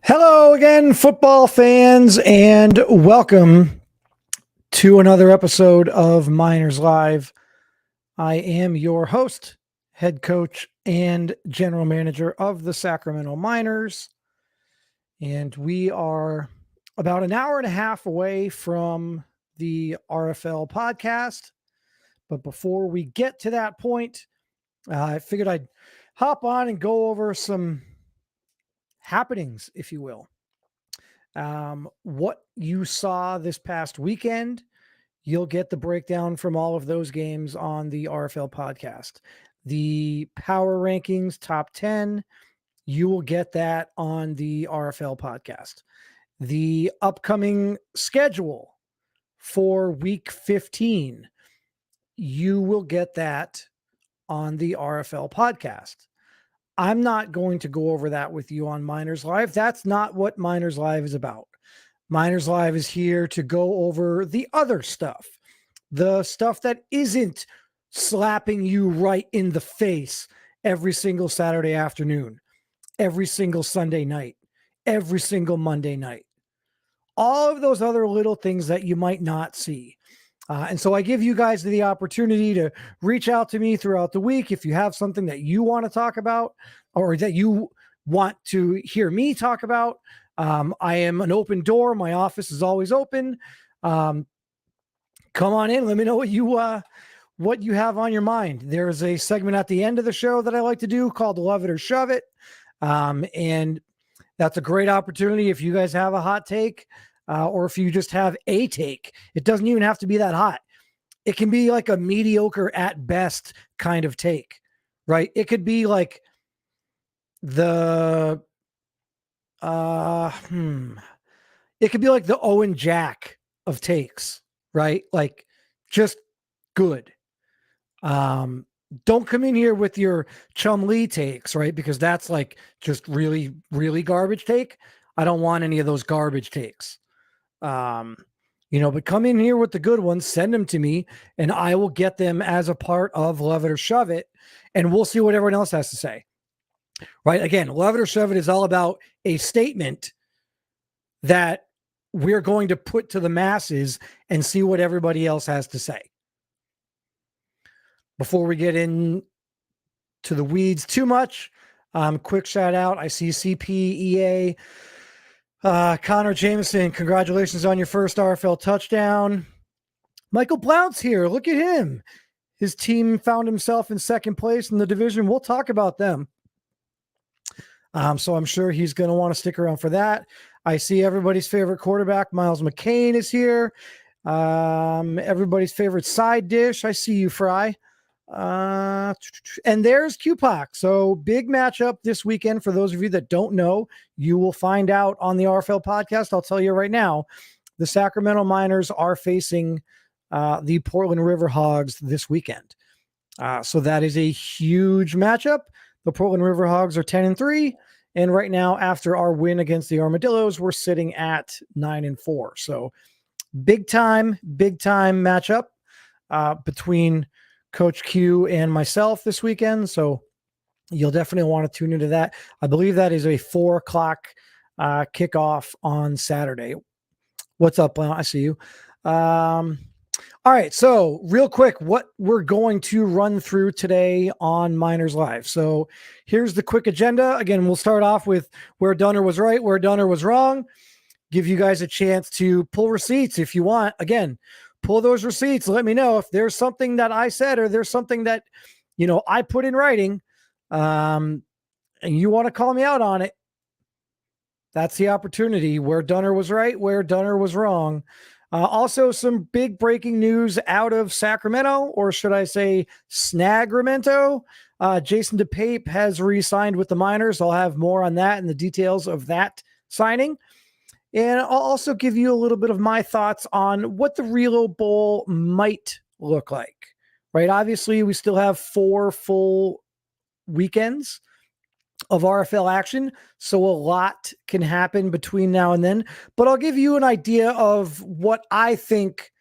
Hello again, football fans, and welcome to another episode of Miners Live. I am your host, head coach, and general manager of the Sacramento Miners. And we are about an hour and a half away from the RFL podcast. But before we get to that point, I figured I'd hop on and go over some happenings, if you will. What you saw this past weekend, you'll get the breakdown from all of those games on the RFL podcast. The power rankings, top 10, you will get that on the RFL podcast. The upcoming schedule for week 15, you will get that on the RFL podcast. I'm not going to go over that with you on Miners Live. That's not what Miners Live is about. Miners Live is here to go over the other stuff, the stuff that isn't slapping you right in the face every single Saturday afternoon, every single Sunday night, every single Monday night. All of those other little things that you might not see. And so I give you guys the opportunity to reach out to me throughout the week if you have something that you want to talk about or that you want to hear me talk about. I am an open door. My office is always open. Come on in. Let me know what you have on your mind. There's a segment at the end of the show that I like to do called Love It or Shove It. And that's a great opportunity if you guys have a hot take. Or if you just have a take. It doesn't even have to be that hot. It can be like a mediocre at best kind of take, right? It could be like the it could be like the Owen Jack of takes, right? Like just good. Don't come in here with your Chum Lee takes, right? Because that's like just really, really garbage take. I don't want any of those garbage takes. But come in here with the good ones, send them to me, and I will get them as a part of Love It or Shove It, and we'll see what everyone else has to say. Right? Again, Love It or Shove It is all about a statement that we're going to put to the masses and see what everybody else has to say. Before we get into the weeds too much, quick shout out. I see CPEA. Connor Jameson, congratulations on your first RFL touchdown. Michael Blount's here. Look at him. His team found himself in second place in the division. We'll talk about them. So I'm sure he's going to want to stick around for that. I see everybody's favorite quarterback, Miles McCain, is here. Everybody's favorite side dish. I see you, Fry. And there's QPOC. So big matchup this weekend. For those of you that don't know, you will find out on the RFL podcast. I'll tell you right now, the Sacramento Miners are facing the Portland River Hogs this weekend. So that is a huge matchup. The Portland River Hogs are 10-3. And right now, after our win against the Armadillos, we're sitting at 9-4. So big time matchup between Coach Q and myself this weekend. So you'll definitely want to tune into that. I believe that is a 4:00 kickoff on Saturday. What's up, Blount? I see you. All right. So real quick, what we're going to run through today on Miners Live. So here's the quick agenda. Again, we'll start off with where Dunner was right, where Dunner was wrong. Give you guys a chance to pull receipts if you want. Again, pull those receipts. Let me know if there's something that I said or there's something that, I put in writing and you want to call me out on it. That's the opportunity. Where Dunner was right, where Dunner was wrong. Also, some big breaking news out of Sacramento, or should I say Snagramento. Jason DePape has re-signed with the Miners. I'll have more on that and the details of that signing. And I'll also give you a little bit of my thoughts on what the Relo Bowl might look like, right? Obviously, we still have 4 full weekends of RFL action, so a lot can happen between now and then. But I'll give you an idea of what I think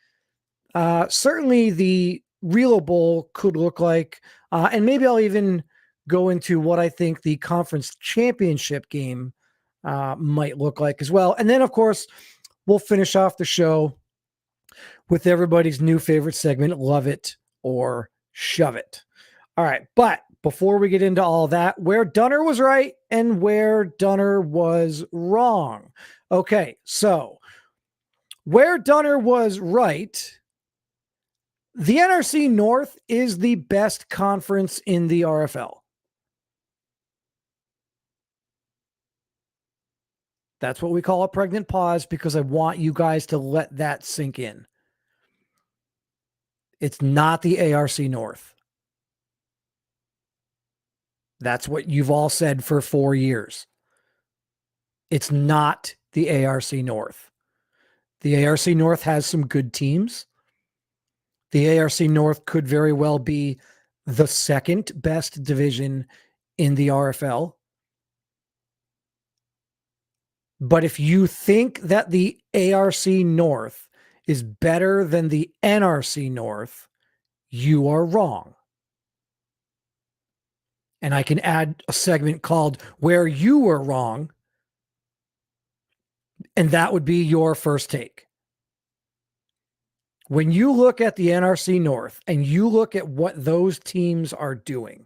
certainly the Relo Bowl could look like, and maybe I'll even go into what I think the conference championship game might look like as well. And then, of course, we'll finish off the show with everybody's new favorite segment, Love It or Shove It. All right. But before we get into all that, where Dunner was right and where Dunner was wrong. Okay. So where Dunner was right, the NRC North is the best conference in the RFL. That's what we call a pregnant pause because I want you guys to let that sink in. It's not the ARC North. That's what you've all said for 4 years. It's not the ARC North. The ARC North has some good teams. The ARC North could very well be the second best division in the RFL. But if you think that the ARC North is better than the NRC North, you are wrong. And I can add a segment called Where You Were Wrong, and that would be your first take. When you look at the NRC North and you look at what those teams are doing,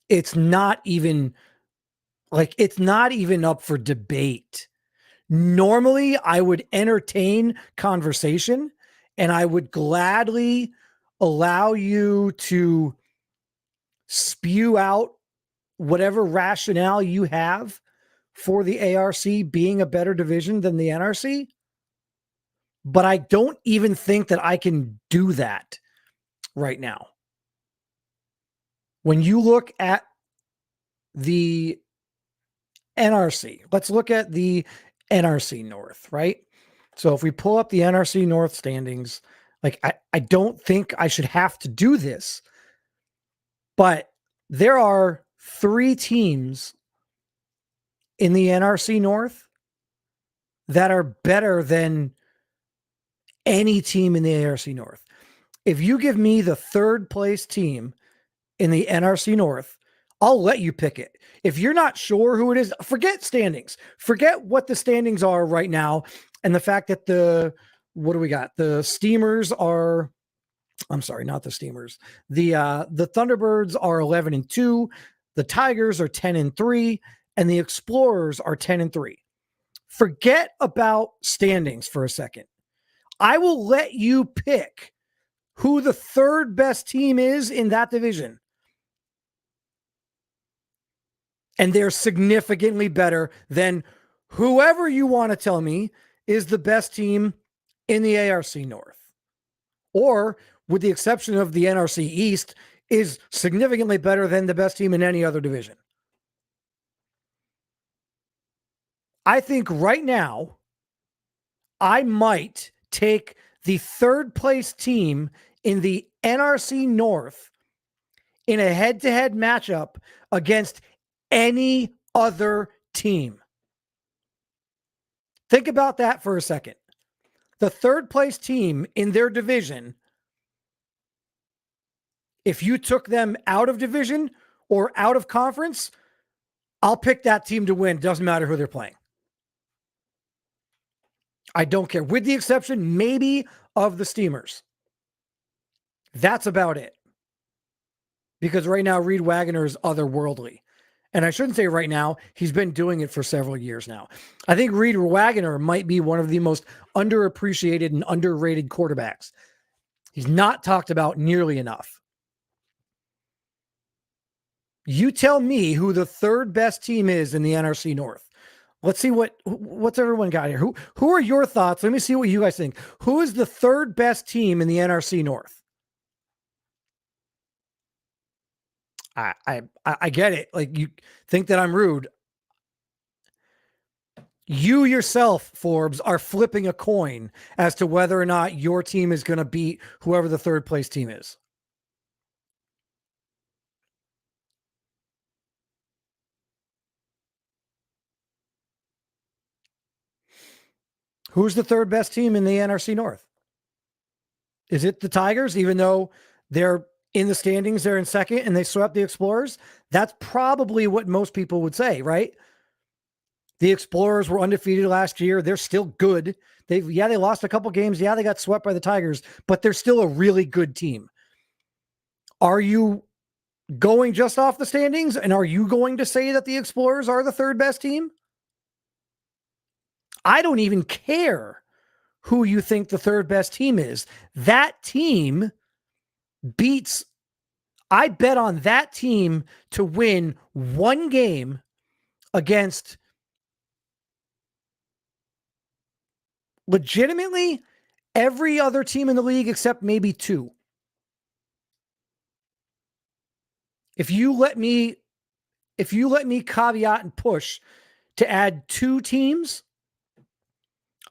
it's not even up for debate. Normally, I would entertain conversation and I would gladly allow you to spew out whatever rationale you have for the ARC being a better division than the NRC. But I don't even think that I can do that right now. When you look at the NRC, let's look at the NRC North, right? So if we pull up the NRC North standings, like I don't think I should have to do this, but there are 3 teams in the NRC North that are better than any team in the ARC North. If you give me the 3rd place team in the NRC North, I'll let you pick it. If you're not sure who it is, forget standings. Forget what the standings are right now. And the fact that what do we got? The Steamers are, I'm sorry, not the Steamers. The Thunderbirds are 11-2. The Tigers are 10-3. And the Explorers are 10-3. Forget about standings for a second. I will let you pick who the 3rd best team is in that division. And they're significantly better than whoever you want to tell me is the best team in the ARC North. Or, with the exception of the NRC East, is significantly better than the best team in any other division. I think right now, I might take the 3rd place team in the NRC North in a head-to-head matchup against any other team. Think about that for a second. The 3rd place team in their division, if you took them out of division or out of conference, I'll pick that team to win. Doesn't matter who they're playing. I don't care, with the exception maybe of the Steamers. That's about it. Because right now, Reed Wagoner is otherworldly. And I shouldn't say right now, he's been doing it for several years now. I think Reed Wagoner might be one of the most underappreciated and underrated quarterbacks. He's not talked about nearly enough. You tell me who the 3rd best team is in the NRC North. Let's see what's everyone got here. Who are your thoughts? Let me see what you guys think. Who is the 3rd best team in the NRC North? I get it. Like, you think that I'm rude. You yourself, Forbes, are flipping a coin as to whether or not your team is going to beat whoever the 3rd place team is. Who's the 3rd best team in the NRC North? Is it the Tigers, even though they're in the standings, they're in 2nd and they swept the Explorers? That's probably what most people would say, right? The Explorers were undefeated last year. They're still good. They lost a couple games. Yeah, they got swept by the Tigers, but they're still a really good team. Are you going just off the standings? And are you going to say that the Explorers are the third best team? I don't even care who you think the third best team is. That team beats, I bet on that team to win one game against legitimately every other team in the league except maybe two. If you let me caveat and push to add two teams,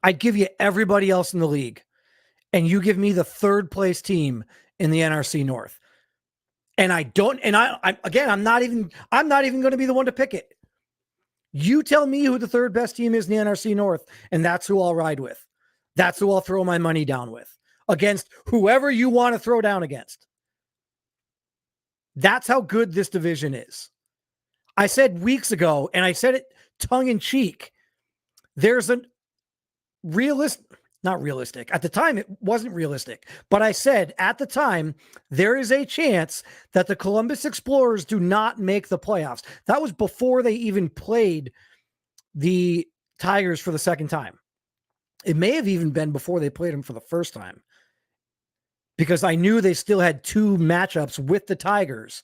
I'd give you everybody else in the league. And you give me the third place team in the NRC North. And I'm not even going to be the one to pick it. You tell me who the third best team is in the NRC North, and that's who I'll ride with. That's who I'll throw my money down with, against whoever you want to throw down against. That's how good this division is. I said weeks ago, and I said it tongue in cheek, there's a not realistic. At the time, it wasn't realistic. But I said at the time, there is a chance that the Columbus Explorers do not make the playoffs. That was before they even played the Tigers for the second time. It may have even been before they played them for the first time, because I knew they still had two matchups with the Tigers.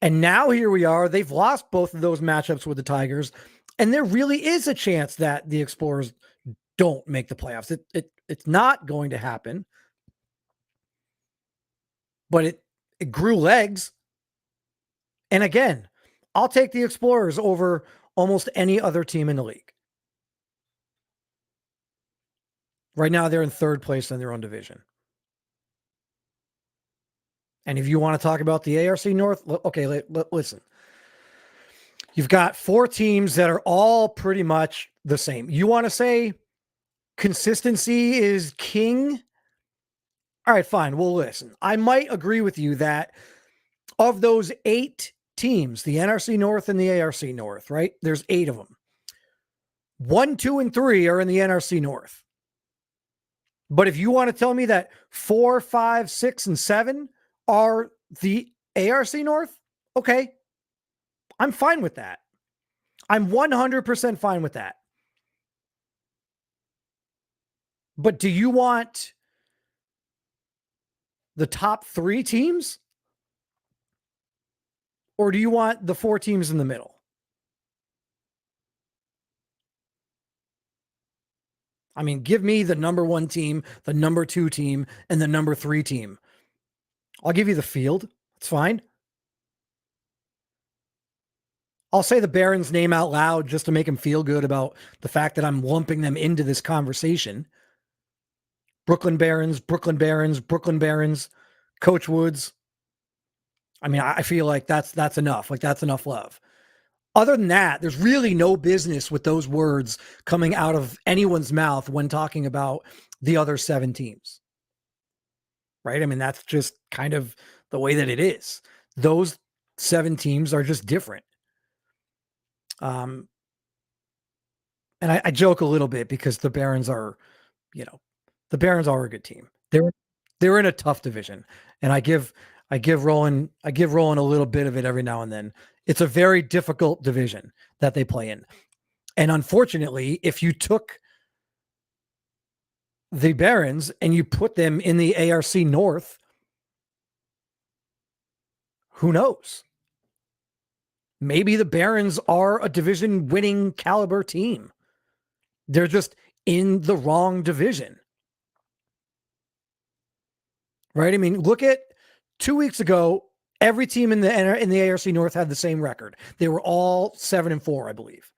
And now here we are. They've lost both of those matchups with the Tigers. And there really is a chance that the Explorers don't make the playoffs. It's not going to happen. But it grew legs. And again, I'll take the Explorers over almost any other team in the league. Right now, they're in third place in their own division. And if you want to talk about the ARC North, okay, listen. You've got four teams that are all pretty much the same. You want to say consistency is king? All right, fine. Well, listen, I might agree with you that of those 8 teams, the NRC North and the ARC North, right? There's 8 of them. 1, 2, and 3 are in the NRC North. But if you want to tell me that 4, 5, 6, and 7 are the ARC North, okay, I'm fine with that. I'm 100% fine with that. But do you want the top 3 teams? Or do you want the 4 teams in the middle? I mean, give me the number 1 team, the number 2 team, and the number 3 team. I'll give you the field. It's fine. I'll say the Barons name out loud just to make him feel good about the fact that I'm lumping them into this conversation. Brooklyn Barons, Brooklyn Barons, Brooklyn Barons, Coach Woods. I mean, I feel like that's enough. Like, that's enough love. Other than that, there's really no business with those words coming out of anyone's mouth when talking about the other 7 teams. Right? I mean, that's just kind of the way that it is. Those 7 teams are just different. And I joke a little bit because the Barons are, the Barons are a good team. They're in a tough division, and I give Rowan a little bit of it every now and then. It's a very difficult division that they play in. And unfortunately, if you took the Barons and you put them in the ARC North, who knows? Maybe the Barons are a division winning caliber team. They're just in the wrong division. Right? I mean, look at 2 weeks ago, every team in the ARC North had the same record. They were all 7-4, I believe.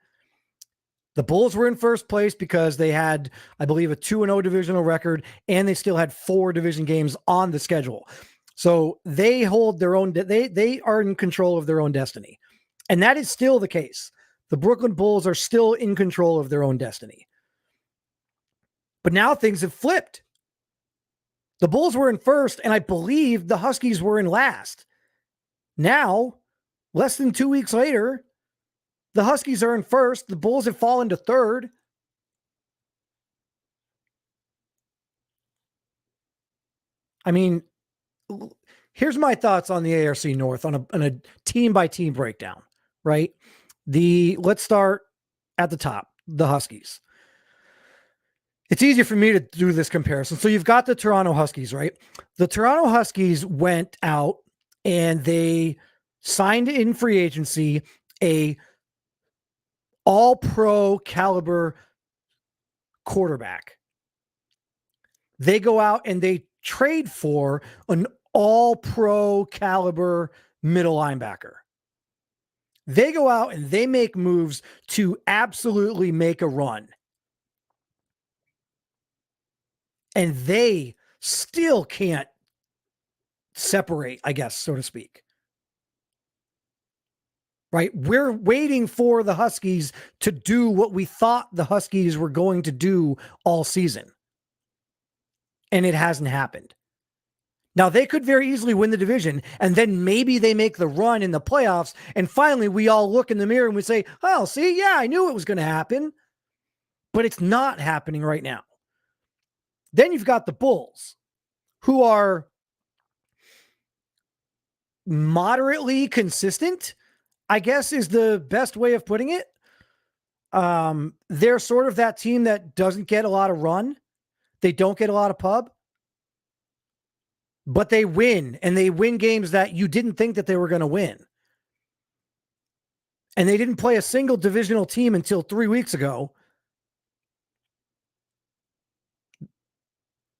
The Bulls were in first place because they had, I believe, a 2-0 divisional record, and they still had 4 division games on the schedule. So they hold their own, they are in control of their own destiny. And that is still the case. The Brooklyn Bulls are still in control of their own destiny. But now things have flipped. The Bulls were in first, and I believe the Huskies were in last. Now, less than 2 weeks later, The Huskies are in first. The Bulls have fallen to third. I mean, here's my thoughts on the ARC North on a team by team breakdown, right? Let's start at the top, the Huskies. It's easier for me to do this comparison. So you've got the Toronto Huskies, right? The Toronto Huskies went out and they signed in free agency a all-pro caliber quarterback. They go out and they trade for an all-pro caliber middle linebacker. They go out and they make moves to absolutely make a run. And they still can't separate, I guess, so to speak. Right? We're waiting for the Huskies to do what we thought the Huskies were going to do all season. And it hasn't happened. Now, they could very easily win the division, and then maybe they make the run in the playoffs, and finally we all look in the mirror and we say, oh, see, yeah, I knew it was going to happen. But it's not happening right now. Then you've got the Bulls, who are moderately consistent, I guess is the best way of putting it. They're sort of that team that doesn't get a lot of run. They don't get a lot of pub. But they win, and they win games that you didn't think that they were going to win. And they didn't play a single divisional team until 3 weeks ago.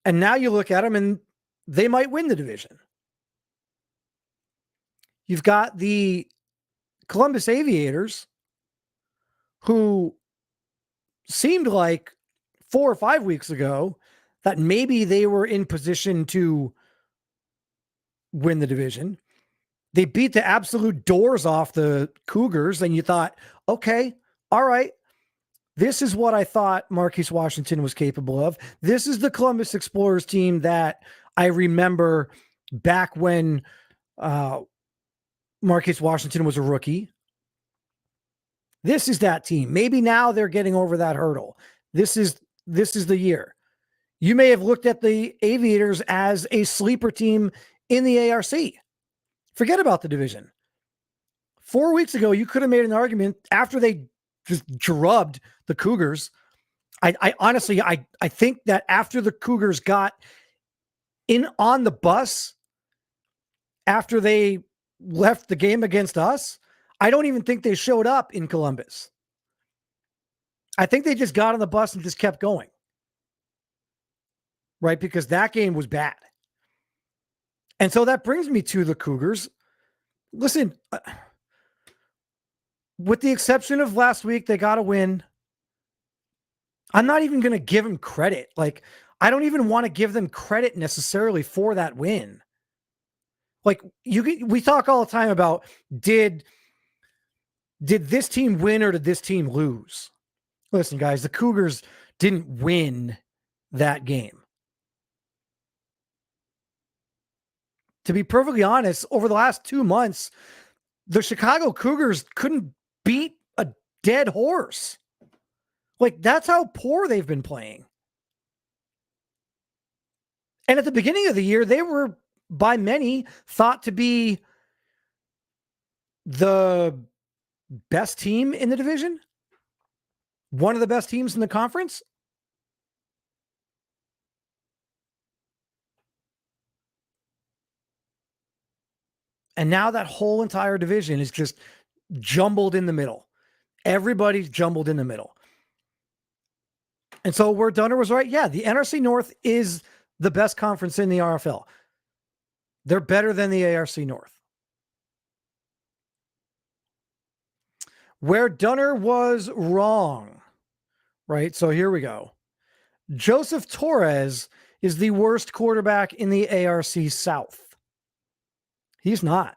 And now you look at them, and they might win the division. You've got the Columbus Aviators, who seemed like 4 or 5 weeks ago that maybe they were in position to win the division. They beat the absolute doors off the Cougars, and you thought, okay, all right, this is what I thought Marquise Washington was capable of. This is the Columbus Explorers team that I remember back when Marquise Washington was a rookie. This is that team. Maybe now they're getting over that hurdle. This is the year. You may have looked at the Aviators as a sleeper team in the ARC. Forget about the division. 4 weeks ago, you could have made an argument after they just drubbed the Cougars. I honestly think that after the Cougars got in on the bus, after they left the game against us, I don't even think they showed up in Columbus. I think they just got on the bus and just kept going. Right? Because that game was bad. And so that brings me to the Cougars. Listen, with the exception of last week, they got a win. I'm not even going to give them credit. Like, I don't even want to give them credit necessarily for that win. Like, we talk all the time about did this team win or did this team lose? Listen, guys, the Cougars didn't win that game. To be perfectly honest, over the last 2 months, the Chicago Cougars couldn't beat a dead horse. Like, that's how poor they've been playing. And at the beginning of the year, they were, by many, thought to be the best team in the division. One of the best teams in the conference. And now that whole entire division is just jumbled in the middle. Everybody's jumbled in the middle. And so where Dunner was right, yeah, the NRC North is the best conference in the RFL. They're better than the ARC North. Where Dunner was wrong, right? So here we go. Joseph Torres is the worst quarterback in the ARC South. He's not.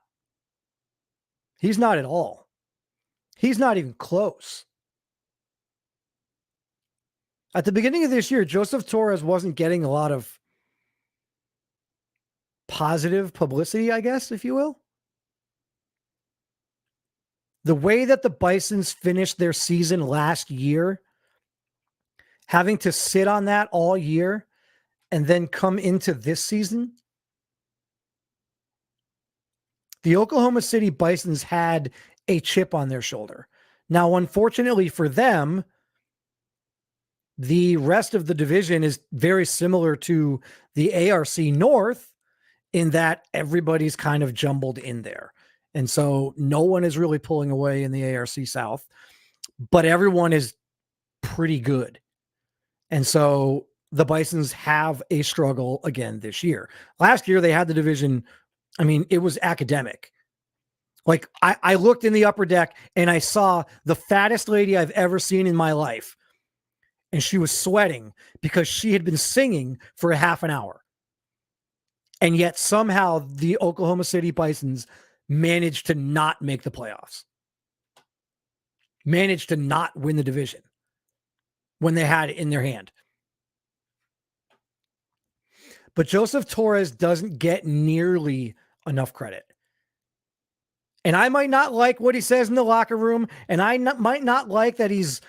He's not at all. He's not even close. At the beginning of this year, Joseph Torres wasn't getting a lot of positive publicity, I guess, if you will. The way that the Bisons finished their season last year, having to sit on that all year and then come into this season, the Oklahoma City Bisons had a chip on their shoulder. Now, unfortunately for them, the rest of the division is very similar to the ARC North in that everybody's kind of jumbled in there. And so no one is really pulling away in the ARC South, but everyone is pretty good. And so the Bisons have a struggle again this year. Last year, they had the division. I mean, it was academic. Like I looked in the upper deck and I saw the fattest lady I've ever seen in my life. And she was sweating because she had been singing for a half an hour. And yet somehow the Oklahoma City Bisons managed to not make the playoffs. Managed to not win the division when they had it in their hand. But Joseph Torres doesn't get nearly enough credit. And I might not like what he says in the locker room, and I might not like that he's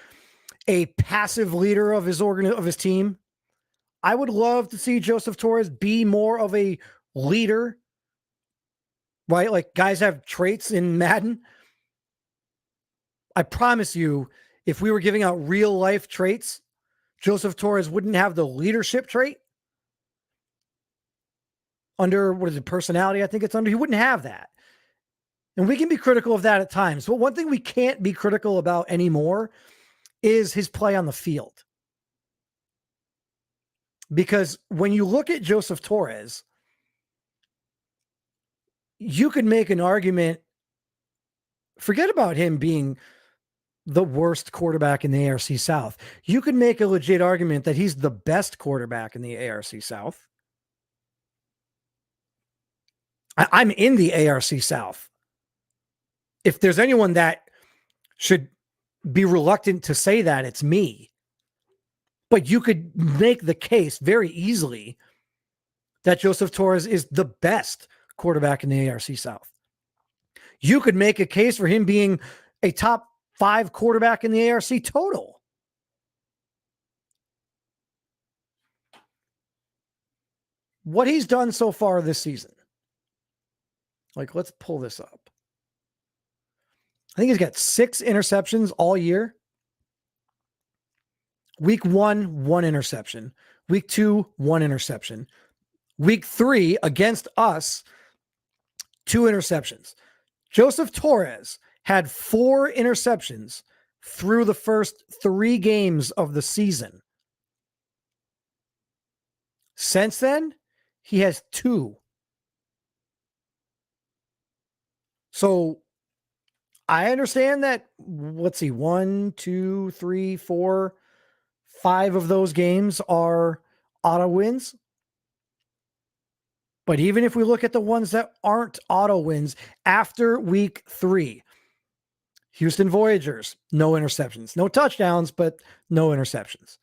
a passive leader of his team. I would love to see Joseph Torres be more of a leader, right? Like guys have traits in Madden. I promise you, if we were giving out real life traits, Joseph Torres wouldn't have the leadership trait under, what is it, personality? I think it's under. He wouldn't have that. And we can be critical of that at times. But one thing we can't be critical about anymore is his play on the field. Because when you look at Joseph Torres, you could make an argument, forget about him being the worst quarterback in the ARC South. You could make a legit argument that he's the best quarterback in the ARC South. I'm in the ARC South. If there's anyone that should be reluctant to say that, it's me. But you could make the case very easily that Joseph Torres is the best quarterback in the ARC South. You could make a case for him being a top 5 quarterback in the ARC total. What he's done so far this season. Like, let's pull this up. I think he's got 6 interceptions all year. Week 1, 1 interception. Week 2, 1 interception. Week 3 against us, 2 interceptions. Joseph Torres had 4 interceptions through the first 3 games of the season. Since then, he has 2. So I understand that, let's see, 1, 2, 3, 4, 5 of those games are auto wins. But even if we look at the ones that aren't auto wins, after week 3, Houston Voyagers, no interceptions, no touchdowns, but no interceptions.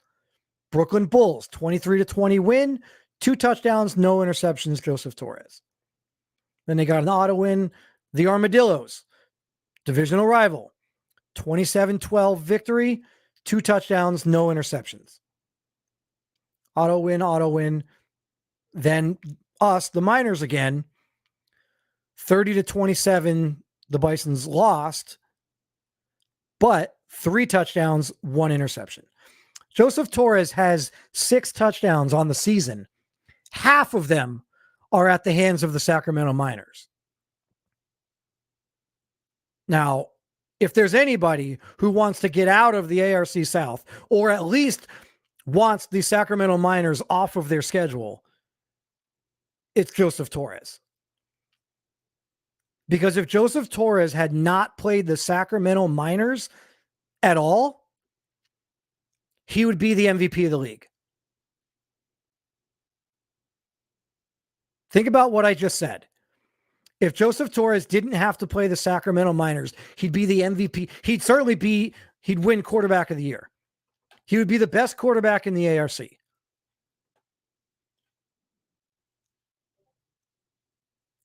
Brooklyn Bulls, 23-20 win, 2 touchdowns, no interceptions, Joseph Torres. Then they got an auto win. The Armadillos, divisional rival, 27-12 victory, 2 touchdowns, no interceptions. Auto win. Then us, the Miners again, 30-27, the Bisons lost, but 3 touchdowns, 1 interception. Joseph Torres has 6 touchdowns on the season. Half of them are at the hands of the Sacramento Miners. Now, if there's anybody who wants to get out of the ARC South, or at least wants the Sacramento Miners off of their schedule, it's Joseph Torres. Because if Joseph Torres had not played the Sacramento Miners at all, he would be the MVP of the league. Think about what I just said. If Joseph Torres didn't have to play the Sacramento Miners, he'd be the MVP. He'd win quarterback of the year. He would be the best quarterback in the ARC.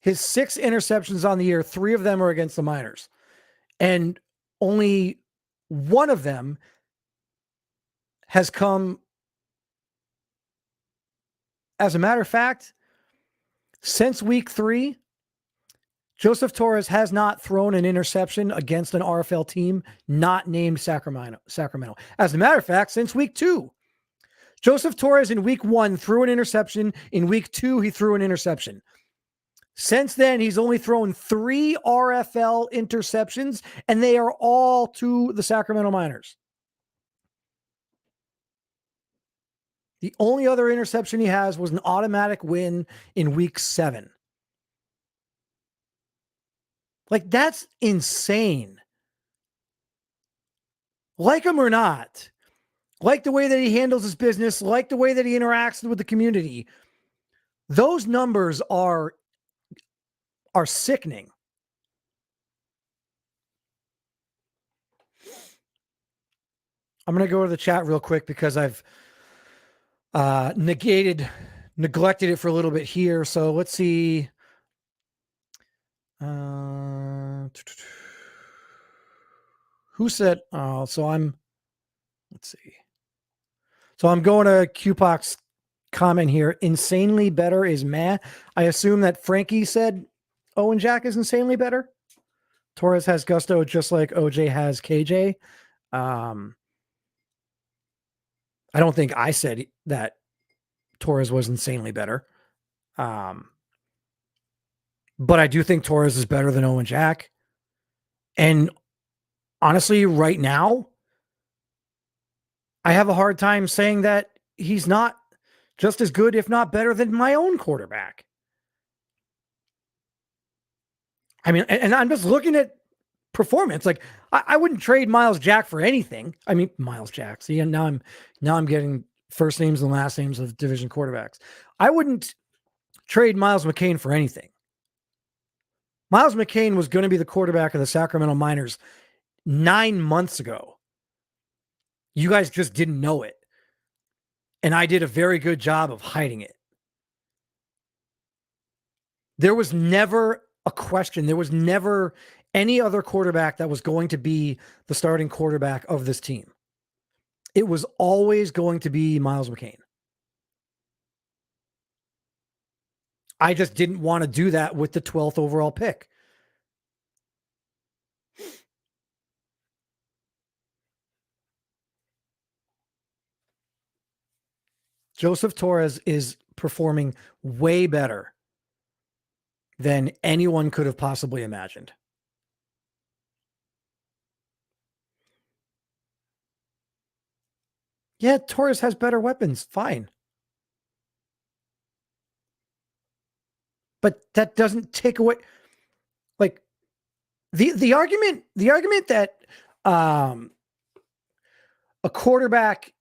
His 6 interceptions on the year, 3 of them are against the Miners. And only one of them has come, as a matter of fact, since week 3, Joseph Torres has not thrown an interception against an RFL team not named Sacramento. As a matter of fact, since week 2, Joseph Torres in week 1 threw an interception. In week 2, he threw an interception. Since then, he's only thrown 3 RFL interceptions, and they are all to the Sacramento Miners. The only other interception he has was an automatic win in week 7. Like, that's insane. Like him or not, like the way that he handles his business, like the way that he interacts with the community, those numbers are sickening. I'm going to go to the chat real quick because I've neglected it for a little bit here. So let's see. Who said, let's see. So I'm going to QPOC's comment here. Insanely better is meh. I assume that Frankie said Owen Jack is insanely better. Torres has gusto just like OJ has KJ. I don't think I said that Torres was insanely better. But I do think Torres is better than Owen Jack. And honestly, right now, I have a hard time saying that he's not just as good, if not better, than my own quarterback. I mean, and I'm just looking at performance. Like, I wouldn't trade Myles Jack for anything. I mean, Myles Jack. See, and now I'm getting first names and last names of division quarterbacks. I wouldn't trade Miles McCain for anything. Miles McCain was going to be the quarterback of the Sacramento Miners 9 months ago. You guys just didn't know it. And I did a very good job of hiding it. There was never a question. There was never any other quarterback that was going to be the starting quarterback of this team. It was always going to be Miles McCain. I just didn't want to do that with the 12th overall pick. Joseph Torres is performing way better than anyone could have possibly imagined. Yeah, Torres has better weapons. Fine. But that doesn't take away, like, the argument that a quarterback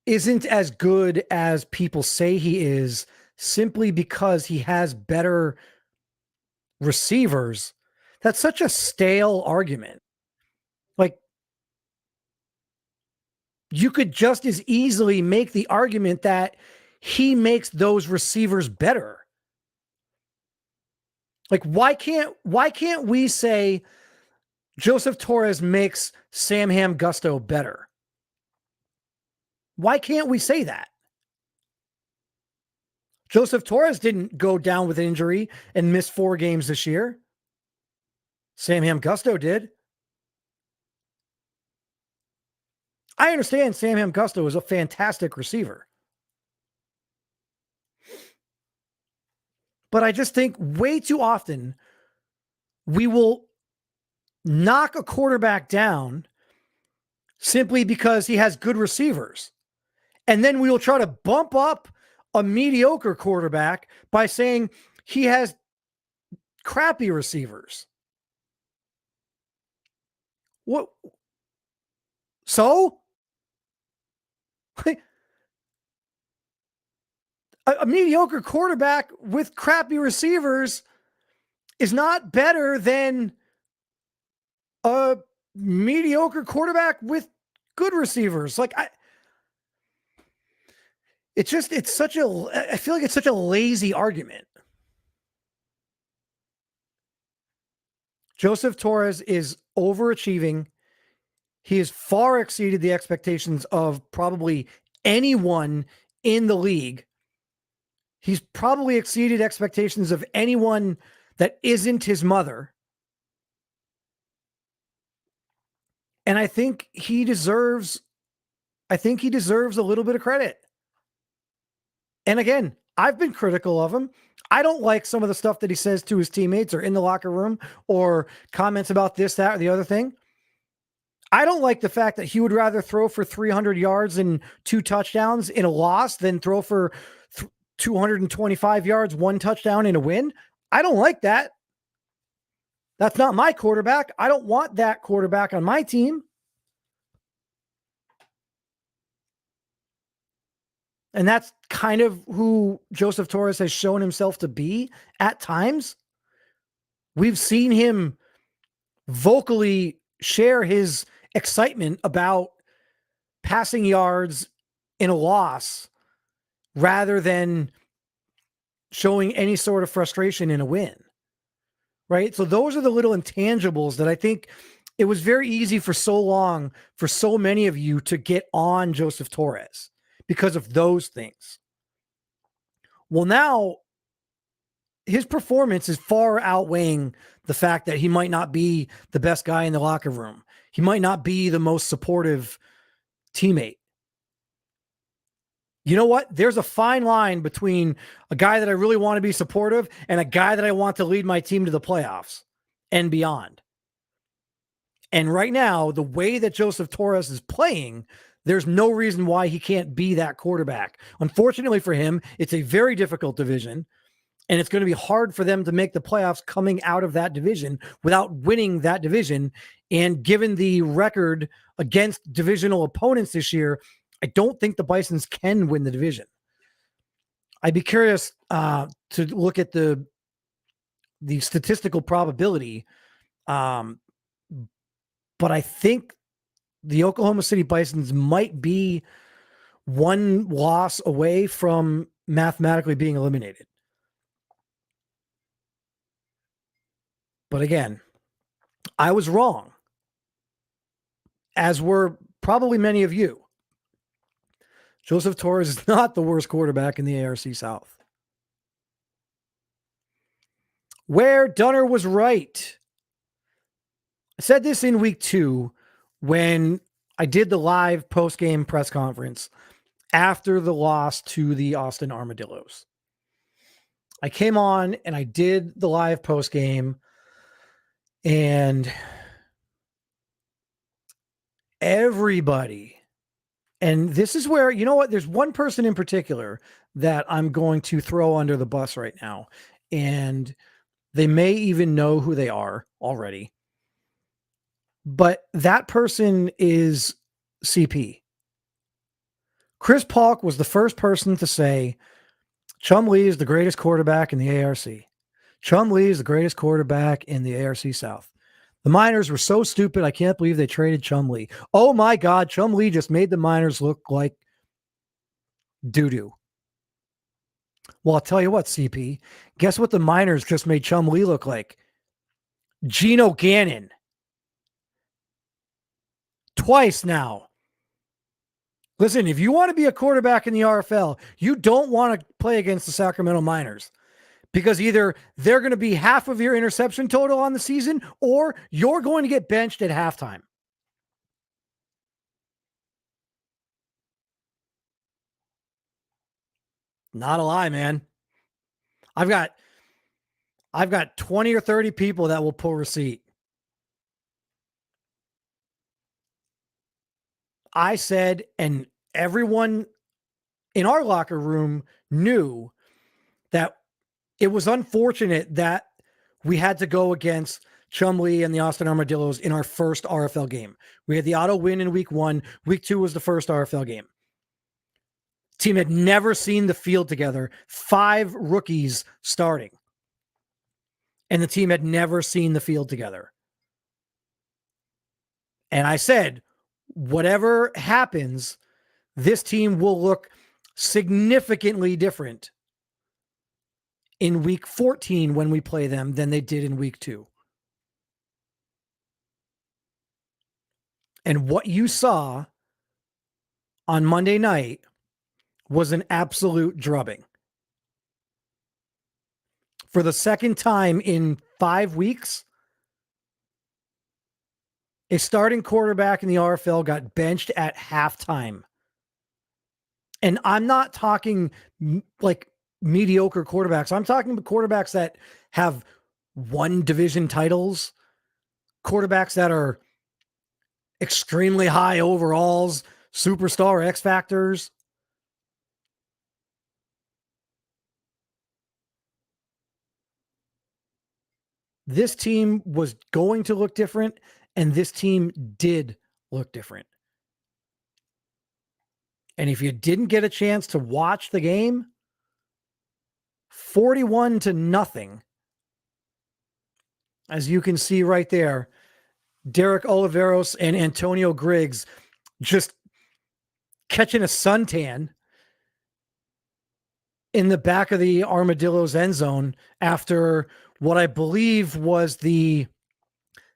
isn't as good as people say he is simply because he has better receivers. That's such a stale argument. Like, you could just as easily make the argument that he makes those receivers better. Like, why can't we say Joseph Torres makes Sam Hamgusto better? Why can't we say that? Joseph Torres didn't go down with injury and miss 4 games this year. Sam Hamgusto did. I understand Sam Hamgusto is a fantastic receiver. But I just think way too often we will knock a quarterback down simply because he has good receivers. And then we will try to bump up a mediocre quarterback by saying he has crappy receivers. What? So? A mediocre quarterback with crappy receivers is not better than a mediocre quarterback with good receivers. Like, I feel like it's such a lazy argument. Joseph Torres is overachieving. He has far exceeded the expectations of probably anyone in the league. He's probably exceeded expectations of anyone that isn't his mother. And I think he deserves a little bit of credit. And again, I've been critical of him. I don't like some of the stuff that he says to his teammates or in the locker room or comments about this, that, or the other thing. I don't like the fact that he would rather throw for 300 yards and 2 touchdowns in a loss than throw for 225 yards, 1 touchdown in a win. I don't like that. That's not my quarterback. I don't want that quarterback on my team. And that's kind of who Joseph Torres has shown himself to be at times. We've seen him vocally share his excitement about passing yards in a loss rather than showing any sort of frustration in a win. Right? So those are the little intangibles that I think it was very easy for so long for so many of you to get on Joseph Torres because of those things. Well, now his performance is far outweighing the fact that he might not be the best guy in the locker room. He might not be the most supportive teammate. You know what? There's a fine line between a guy that I really want to be supportive and a guy that I want to lead my team to the playoffs and beyond. And right now, the way that Joseph Torres is playing, there's no reason why he can't be that quarterback. Unfortunately for him, it's a very difficult division, and it's going to be hard for them to make the playoffs coming out of that division without winning that division. And given the record against divisional opponents this year, I don't think the Bisons can win the division. I'd be curious to look at the statistical probability, but I think the Oklahoma City Bisons might be one loss away from mathematically being eliminated. But again, I was wrong, as were probably many of you. Joseph Torres is not the worst quarterback in the ARC South. Where Dunner was right. I said this in week 2 when I did the live post-game press conference after the loss to the Austin Armadillos. I came on and I did the live post-game, and everybody, and this is where, you know what, there's one person in particular that I'm going to throw under the bus right now, and they may even know who they are already. But that person is CP. Chris Paulk was the first person to say, Chumlee is the greatest quarterback in the ARC. Chumlee is the greatest quarterback in the ARC South. The Miners were so stupid, I can't believe they traded Chumlee. Oh my God, Chumlee just made the Miners look like doo-doo. Well, I'll tell you what, CP. Guess what the Miners just made Chumlee look like? Geno Gannon. Twice now. Listen, if you want to be a quarterback in the RFL, you don't want to play against the Sacramento Miners, because either they're going to be half of your interception total on the season, or you're going to get benched at halftime. Not a lie, man. I've got 20 or 30 people that will pull receipt. I said, and everyone in our locker room knew, that it was unfortunate that we had to go against Chumlee and the Austin Armadillos in our first RFL game. We had the auto win in week 1. Week 2 was the first RFL game. Team had never seen the field together. 5 rookies starting. And the team had never seen the field together. And I said, whatever happens, this team will look significantly different in week 14 when we play them than they did in week 2. And what you saw on Monday night was an absolute drubbing. For the second time in 5 weeks, a starting quarterback in the RFL got benched at halftime. And I'm not talking like mediocre quarterbacks. I'm talking about quarterbacks that have won division titles, quarterbacks that are extremely high overalls, superstar X factors. This team was going to look different, and this team did look different. And if you didn't get a chance to watch the game, 41-0, as you can see right there, Derek Oliveros and Antonio Griggs just catching a suntan in the back of the Armadillo's end zone after what I believe was the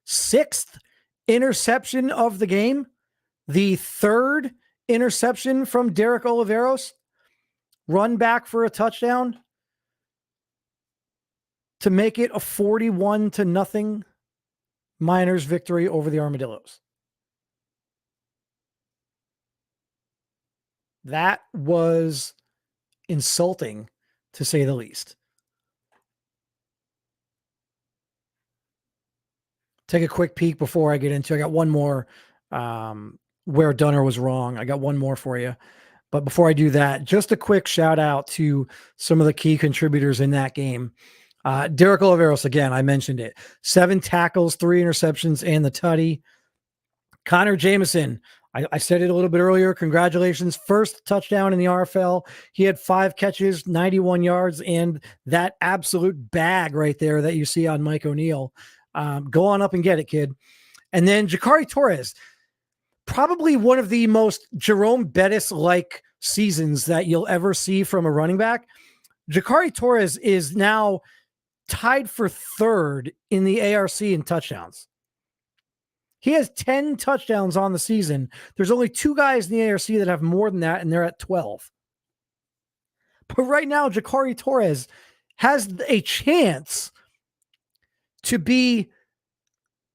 6th interception of the game, the 3rd interception from Derek Oliveros, run back for a touchdown to make it a 41-0 Miners victory over the Armadillos. That was insulting, to say the least. Take a quick peek before I get into. I got one more where Dunner was wrong. I got one more for you. But before I do that, just a quick shout out to some of the key contributors in that game. Derek Oliveros, again, I mentioned it. 7 tackles, 3 interceptions, and the tutty. Connor Jameson, I said it a little bit earlier. Congratulations. First touchdown in the RFL. He had 5 catches, 91 yards, and that absolute bag right there that you see on Mike O'Neill. Go on up and get it, kid. And then Jakari Torres, probably one of the most Jerome Bettis-like seasons that you'll ever see from a running back. Jakari Torres is now tied for 3rd in the ARC in touchdowns. He has 10 touchdowns on the season. There's only 2 guys in the ARC that have more than that, and they're at 12. But right now, Jakari Torres has a chance to be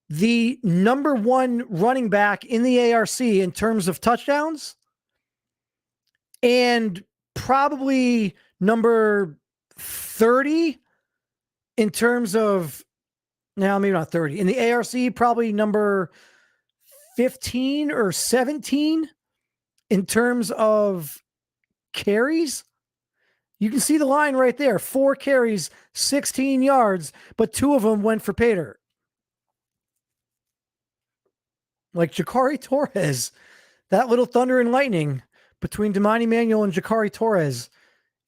the number 1 running back in the ARC in terms of touchdowns, and probably number 30 in terms of, now maybe not 30, in the ARC, probably number 15 or 17 in terms of carries. You can see the line right there. 4 carries, 16 yards, but 2 of them went for pay dirt. Like Jakari Torres, that little thunder and lightning between Damani Manuel and Jakari Torres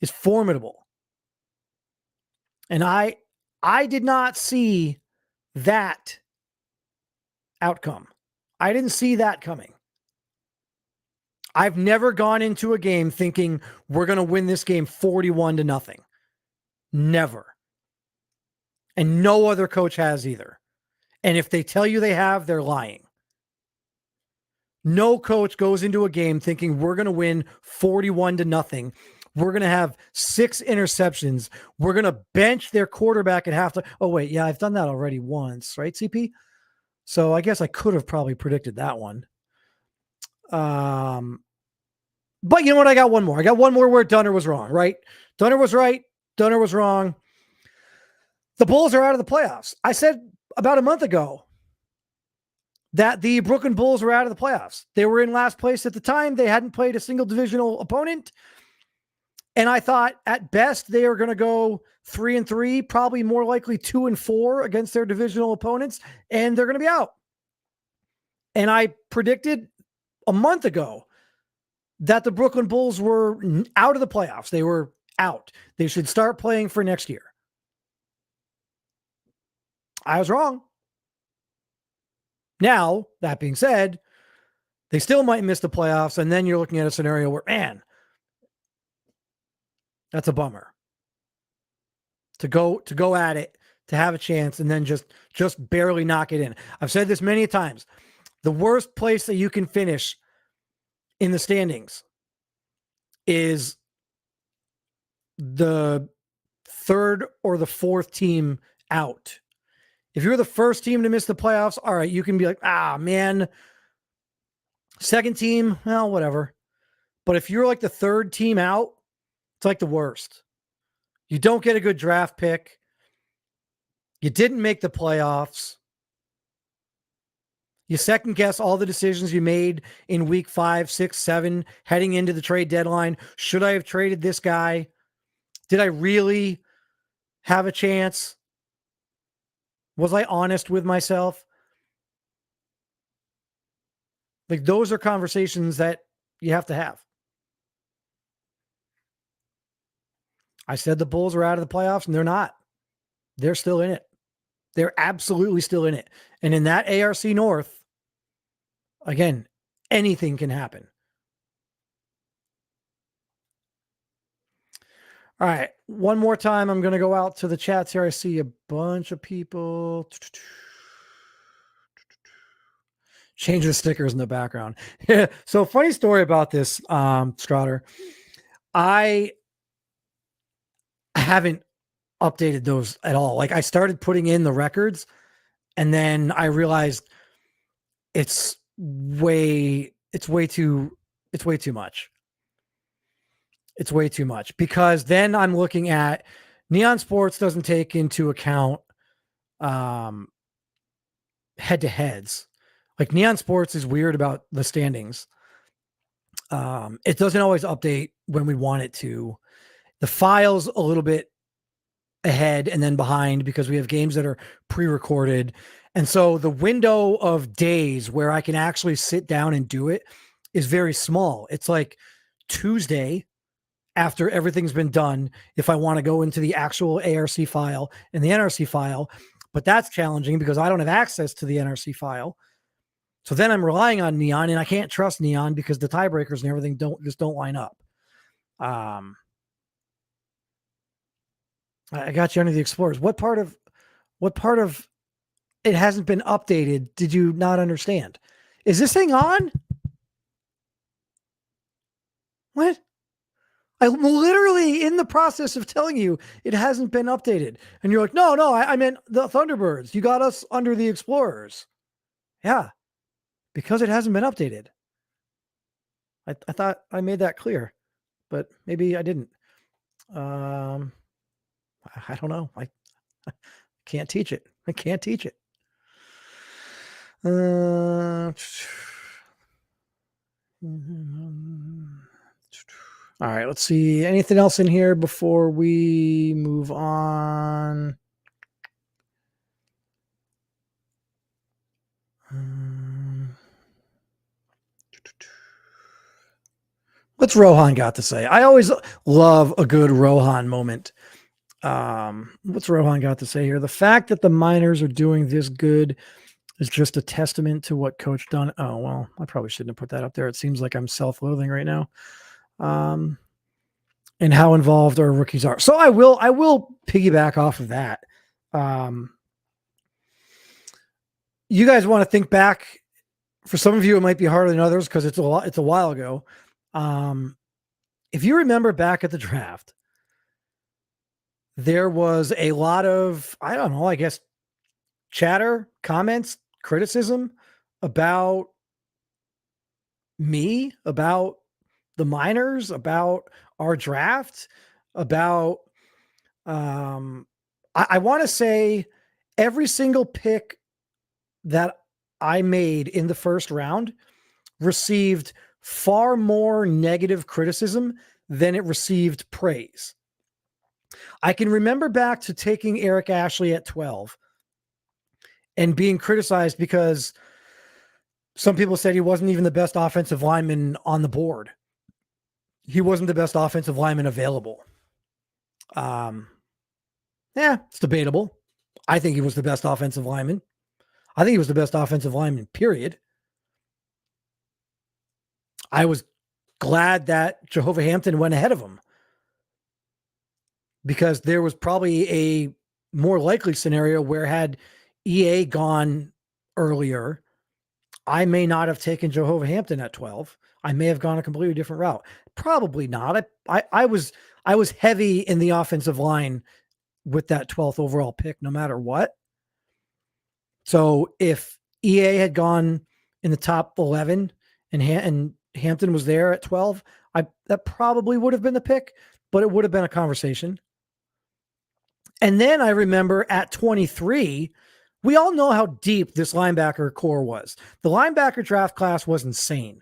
is formidable. And I did not see that outcome. I didn't see that coming. I've never gone into a game thinking we're going to win this game 41-0. Never. And no other coach has either. And if they tell you they have, they're lying. No coach goes into a game thinking we're going to win 41-0. We're going to have 6 interceptions. We're going to bench their quarterback at halftime. Oh, wait. Yeah, I've done that already once, right, CP? So I guess I could have probably predicted that one. But you know what? I got one more. I got one more where Dunner was wrong, right? Dunner was right. Dunner was wrong. The Bulls are out of the playoffs. I said about a month ago that the Brooklyn Bulls were out of the playoffs. They were in last place at the time. They hadn't played a single divisional opponent. And I thought at best they are going to go 3-3, probably more likely 2-4 against their divisional opponents, and they're going to be out. And I predicted a month ago that the Brooklyn Bulls were out of the playoffs. They were out. They should start playing for next year. I was wrong. Now, that being said, they still might miss the playoffs, and then you're looking at a scenario where, man, that's a bummer. To go at it, to have a chance, and then just barely knock it in. I've said this many times. The worst place that you can finish in the standings is the third or the fourth team out. If you're the first team to miss the playoffs, all right, you can be like, man, second team, well, whatever. But if you're like the third team out, it's like the worst. You don't get a good draft pick. You didn't make the playoffs. You second guess all the decisions you made in week 5, 6, 7, heading into the trade deadline. Should I have traded this guy? Did I really have a chance? Was I honest with myself? Like, those are conversations that you have to have. I said the Bulls are out of the playoffs, and they're not. They're still in it. They're absolutely still in it. And in that ARC North, again, anything can happen. All right. One more time, I'm going to go out to the chats here. I see a bunch of people. Change the stickers in the background. So funny story about this, Strotter. I haven't updated those at all. Like, I started putting in the records, and then I realized it's way too much. It's way too much, because then I'm looking at Neon Sports doesn't take into account head-to-heads. Like, Neon Sports is weird about the standings. It doesn't always update when we want it to. The file's a little bit ahead and then behind because we have games that are pre-recorded. And so the window of days where I can actually sit down and do it is very small. It's like Tuesday after everything's been done, if I want to go into the actual ARC file and the NRC file. But that's challenging because I don't have access to the NRC file. So then I'm relying on Neon, and I can't trust Neon because the tiebreakers and everything don't line up. I got you under the Explorers. What part of it hasn't been updated did you not understand? Is this thing on? What? I'm literally in the process of telling you it hasn't been updated. And you're like, no, I meant the Thunderbirds. You got us under the Explorers. Yeah, because it hasn't been updated. I thought I made that clear, but maybe I didn't. I don't know. I can't teach it. I can't teach it. All right, let's see. Anything else in here before we move on? What's Rohan got to say? I always love a good Rohan moment. What's Rohan got to say here? The fact that the Miners are doing this good is just a testament to what Coach done. Oh, well, I probably shouldn't have put that up there. It seems like I'm self-loathing right now. And how involved our rookies are. So I will piggyback off of that. You guys want to think back. For some of you, it might be harder than others because it's a while ago. If you remember back at the draft, there was a lot of, I don't know, I guess, chatter, comments, criticism about me, about the Miners, about our draft, about I want to say every single pick that I made in the first round received far more negative criticism than it received praise. I can remember back to taking Eric Ashley at 12 and being criticized because some people said he wasn't even the best offensive lineman on the board. He wasn't the best offensive lineman available. Yeah, it's debatable. I think he was the best offensive lineman. I think he was the best offensive lineman, period. I was glad that Jehovah Hampton went ahead of him because there was probably a more likely scenario where had EA gone earlier, I may not have taken Jehovah Hampton at 12. I may have gone a completely different route. Probably not. I was heavy in the offensive line with that 12th overall pick, no matter what. So if EA had gone in the top 11 and Hampton was there at 12, that probably would have been the pick, but it would have been a conversation. And then I remember at 23, we all know how deep this linebacker core was. The linebacker draft class was insane.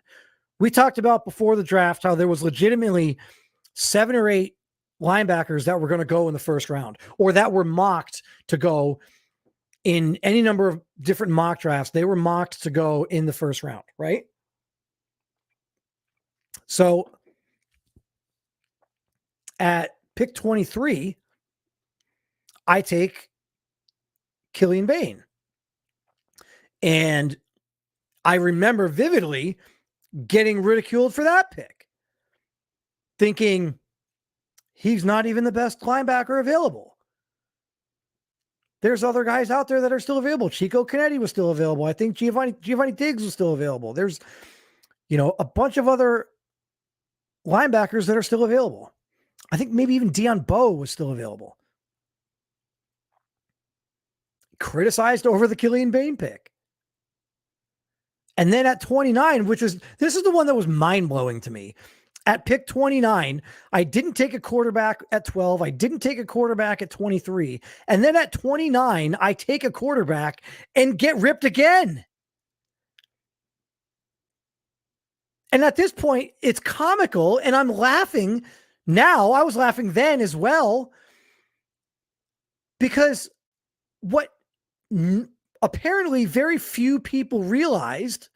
We talked about before the draft how there was legitimately 7 or 8 linebackers that were going to go in the first round, or that were mocked to go in any number of different mock drafts. They were mocked to go in the first round, right? So at pick 23, I take Killian Bain. And I remember vividly getting ridiculed for that pick, thinking he's not even the best linebacker available. There's other guys out there that are still available. Chico Canetti was still available. I think Giovanni Diggs was still available. There's, a bunch of other linebackers that are still available. I think maybe even Deion Bowe was still available. Criticized over the Killian Bain pick. And then at 29, this is the one that was mind-blowing to me. At pick 29, I didn't take a quarterback at 12. I didn't take a quarterback at 23. And then at 29, I take a quarterback and get ripped again. And at this point, it's comical, and I'm laughing now. I was laughing then as well, because what apparently very few people realized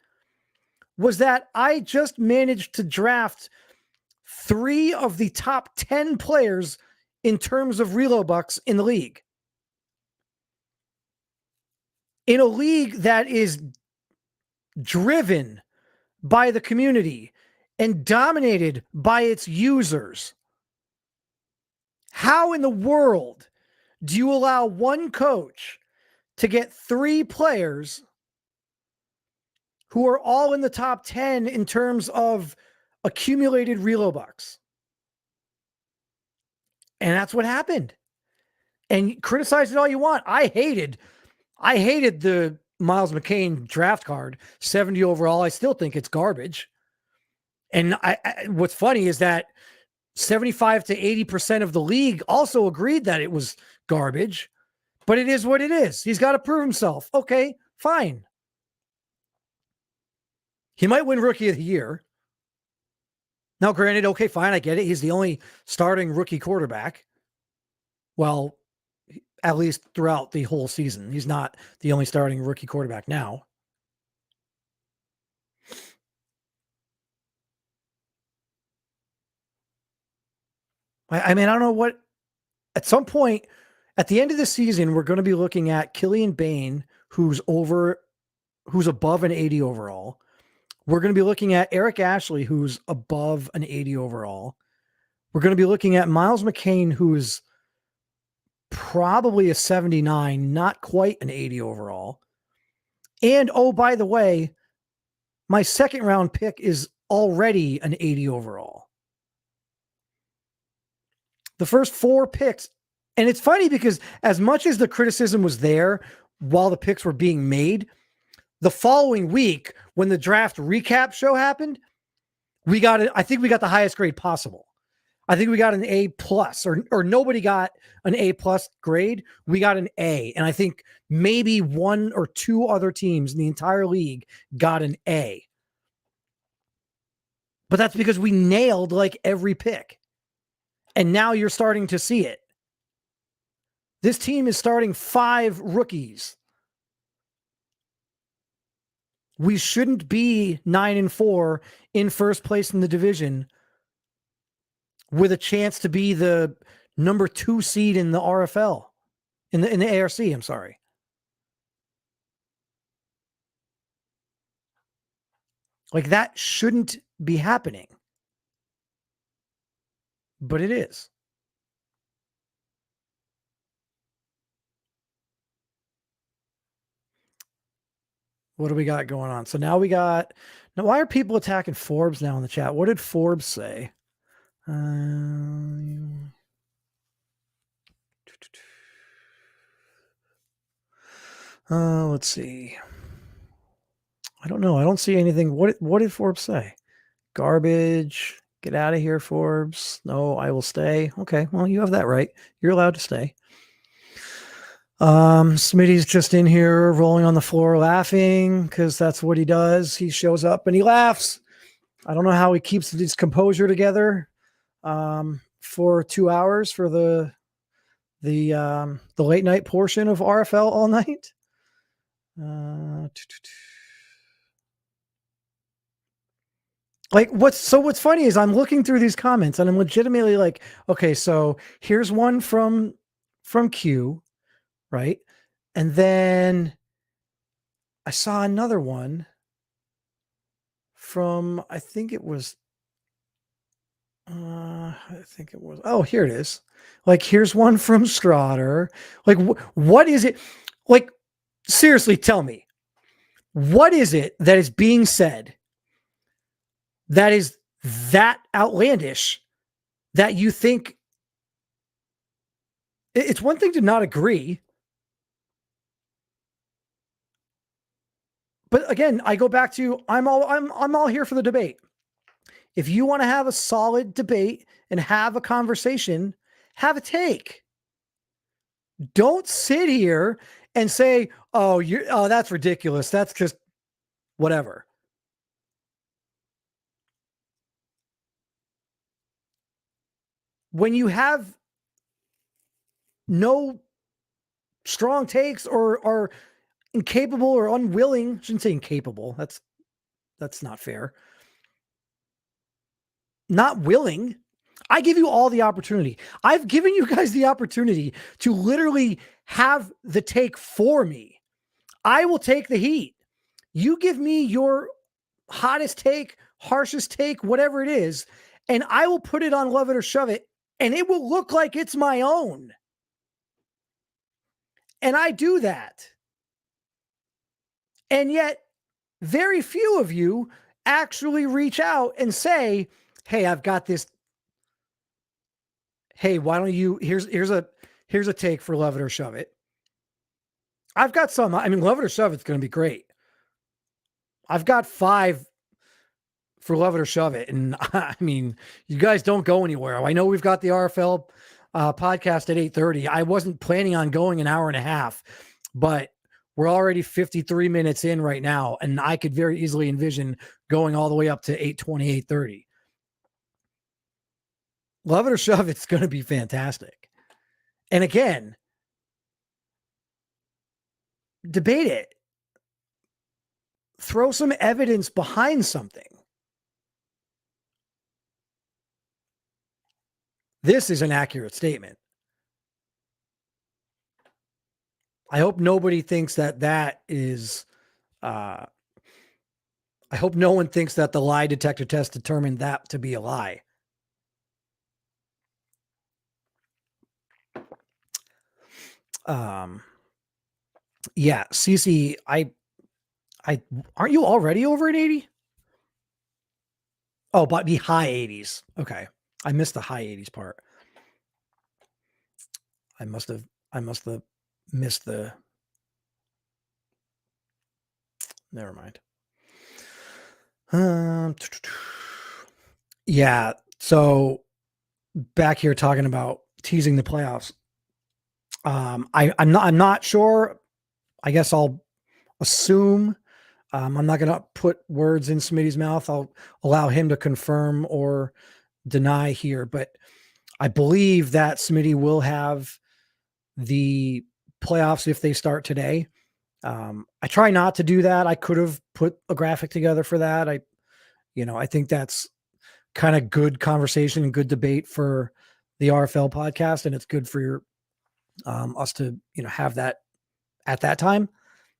was that I just managed to draft 3 of the top 10 players in terms of reload bucks in the league. In a league that is driven by the community and dominated by its users. How in the world do you allow one coach to get 3 players who are all in the top 10 in terms of accumulated reload bucks? And that's what happened. And criticize it all you want. I hated the Miles McCain draft card, 70 overall. I still think it's garbage. And what's funny is that 75 to 80% of the league also agreed that it was garbage, but it is what it is. He's got to prove himself. Okay, fine. He might win Rookie of the Year. Now, granted, okay, fine, I get it. He's the only starting rookie quarterback. Well, at least throughout the whole season. He's not the only starting rookie quarterback now. I mean, I don't know what, at some point at the end of the season, we're going to be looking at Killian Bain, who's above an 80 overall. We're going to be looking at Eric Ashley, who's above an 80 overall. We're going to be looking at Miles McCain, who's probably a 79, not quite an 80 overall. And, oh, by the way, my second round pick is already an 80 overall. The first 4 picks, and it's funny because as much as the criticism was there while the picks were being made, the following week when the draft recap show happened, I think we got the highest grade possible. I think we got an A plus, or nobody got an A plus grade. We got an A. And I think maybe 1 or 2 other teams in the entire league got an A. But that's because we nailed like every pick. And now you're starting to see it. This team is starting 5 rookies. We shouldn't be 9-4 in first place in the division with a chance to be the number 2 seed in the RFL, in the ARC, I'm sorry. Like, that shouldn't be happening. But it is. What do we got going on? So now why are people attacking Forbes now in the chat? What did Forbes say? Let's see. I don't know. I don't see anything. What did Forbes say? Garbage. Get out of here, Forbes. No, I will stay. Okay. Well, you have that right. You're allowed to stay. Smitty's just in here rolling on the floor laughing because that's what he does. He shows up and he laughs. I don't know how he keeps his composure together for 2 hours for the late night portion of RFL all night. Like what's funny is I'm looking through these comments and I'm legitimately like, okay, so here's one from Q, right? And then I saw another one from, I think it was, oh, here it is. Like, here's one from Strotter. Like, what is it? Like, seriously, tell me, what is it that is being said that is that outlandish that you think it's one thing to not agree? But again, I go back to I'm all here for the debate. If you want to have a solid debate and have a conversation, have a take. Don't sit here and say, "Oh, that's ridiculous. That's just whatever." When you have no strong takes or are incapable or unwilling, I shouldn't say incapable. That's not fair. Not willing. I give you all the opportunity. I've given you guys the opportunity to literally have the take for me. I will take the heat. You give me your hottest take, harshest take, whatever it is, and I will put it on Love It or Shove It, and it will look like it's my own. And I do that. And yet, very few of you actually reach out and say, hey, I've got this. Hey, why don't you, here's a take for Love It or Shove It. I've got some. I mean, Love It or Shove It's going to be great. I've got 5 for Love It or Shove It. And I mean, you guys don't go anywhere. I know we've got the RFL podcast at 8:30. I wasn't planning on going an hour and a half, but we're already 53 minutes in right now. And I could very easily envision going all the way up to 8:20, 8:30. Love It or Shove It's going to be fantastic. And again, debate it. Throw some evidence behind something. This is an accurate statement. I hope nobody thinks that is, I hope no one thinks that the lie detector test determined that to be a lie. Yeah, CC, I aren't you already over at 80? Oh, but the high 80s. Okay. I missed the high 80s part. I must have missed the. Never mind. Yeah. So back here talking about teasing the playoffs. I'm not sure. I guess I'll assume. I'm not going to put words in Smitty's mouth. I'll allow him to confirm or deny here, but I believe that Smitty will have the playoffs if they start today. I try not to do that. I could have put a graphic together for that. I think that's kind of good conversation and good debate for the RFL podcast. And it's good for us to, have that at that time.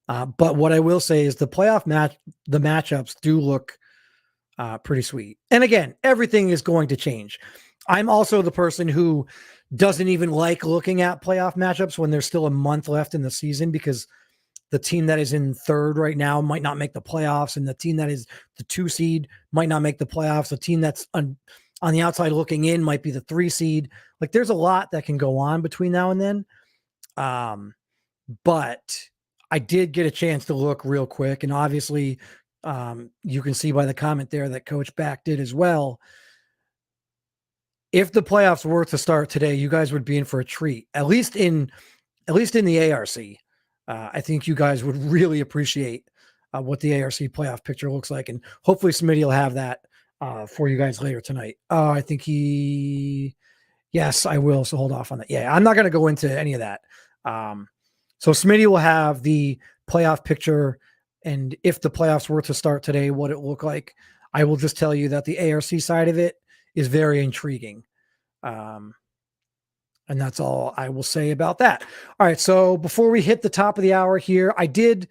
But what I will say is the matchups do look pretty sweet. And again, everything is going to change. I'm also the person who doesn't even like looking at playoff matchups when there's still a month left in the season, because the team that is in third right now might not make the playoffs, and the team that is the 2 seed might not make the playoffs. The team that's on the outside looking in might be the 3 seed. Like, there's a lot that can go on between now and then. But I did get a chance to look real quick, and obviously you can see by the comment there that Coach Back did as well. If the playoffs were to start today, you guys would be in for a treat, at least in the ARC. I think you guys would really appreciate what the ARC playoff picture looks like, and hopefully Smitty will have that for you guys later tonight. I think yes, I will. So hold off on that. Yeah, I'm not going to go into any of that. So Smitty will have the playoff picture, and if the playoffs were to start today, what it looked like. I will just tell you that the ARC side of it is very intriguing. And that's all I will say about that. All right. So before we hit the top of the hour here, I did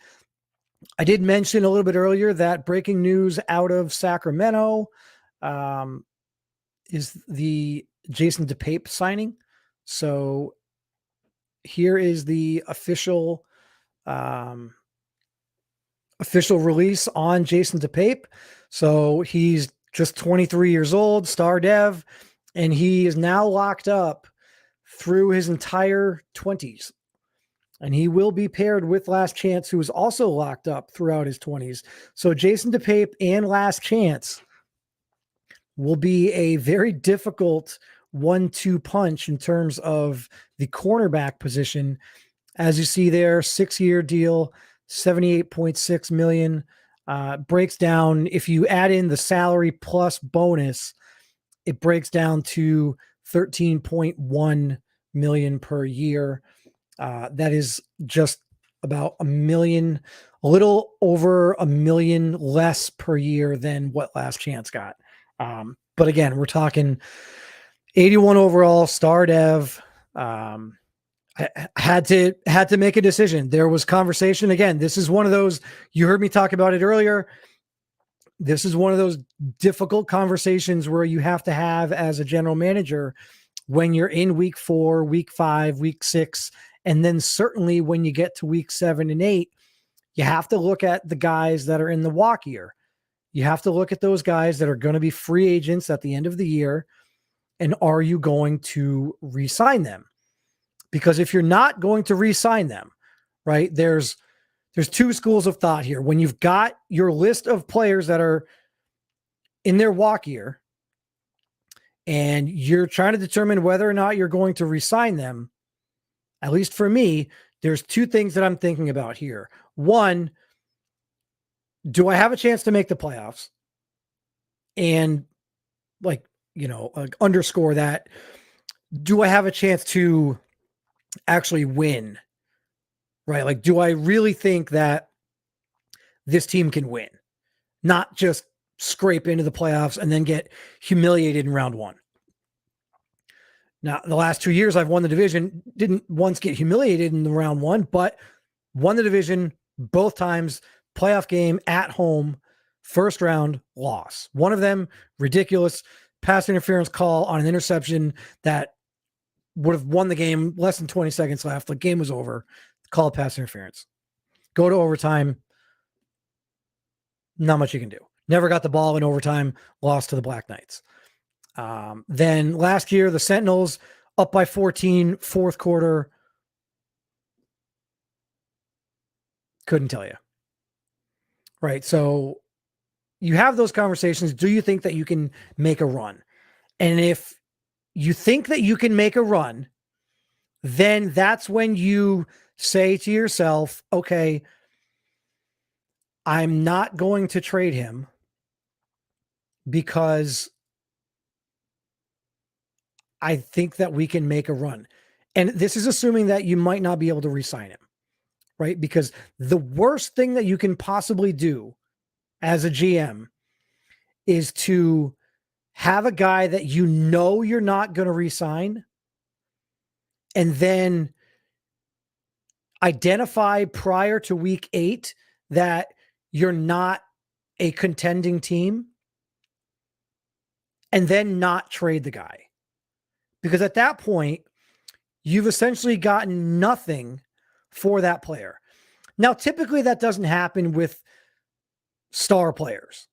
mention a little bit earlier that breaking news out of Sacramento is the Jason DePape signing. So here is the official release on Jason DePape. So he's just 23 years old, star dev, and he is now locked up through his entire 20s. And he will be paired with Last Chance, who is also locked up throughout his 20s. So Jason DePape and Last Chance will be a very difficult 1-2 punch in terms of the cornerback position. As you see there, 6-year deal, $78.6 million. Breaks down, if you add in the salary plus bonus, it breaks down to $13.1 million per year. That is just about $1 million, a little over $1 million less per year than what Last Chance got. But again, we're talking 81 overall, star dev. I had to make a decision. There was conversation. Again, this is one of those, you heard me talk about it earlier. This is one of those difficult conversations where you have to have as a general manager when you're in week 4, week 5, week 6, and then certainly when you get to week 7 and 8, you have to look at the guys that are in the walk year. You have to look at those guys that are going to be free agents at the end of the year. And are you going to re-sign them? Because if you're not going to re-sign them, right, there's 2 schools of thought here. When you've got your list of players that are in their walk year and you're trying to determine whether or not you're going to re-sign them, at least for me, there's 2 things that I'm thinking about here. One, do I have a chance to make the playoffs? And underscore that, do I have a chance to actually win? Right? Like, do I really think that this team can win? Not just scrape into the playoffs and then get humiliated in round 1. Now, the last 2 years I've won the division, didn't once get humiliated in the round 1, but won the division both times, playoff game at home, first round loss. One of them, ridiculous pass interference call on an interception that would have won the game, less than 20 seconds left. The game was over. Call it pass interference. Go to overtime. Not much you can do. Never got the ball in overtime. Lost to the Black Knights. Then last year, the Sentinels up by 14, fourth quarter. Couldn't tell you. Right. So you have those conversations. Do you think that you can make a run? And if you think that you can make a run, then that's when you say to yourself, okay, I'm not going to trade him because I think that we can make a run. And this is assuming that you might not be able to re-sign him, right? Because the worst thing that you can possibly do as a GM is to have a guy that you know you're not going to re-sign and then identify prior to week 8 that you're not a contending team and then not trade the guy. Because at that point, you've essentially gotten nothing for that player. Now, typically that doesn't happen with star players,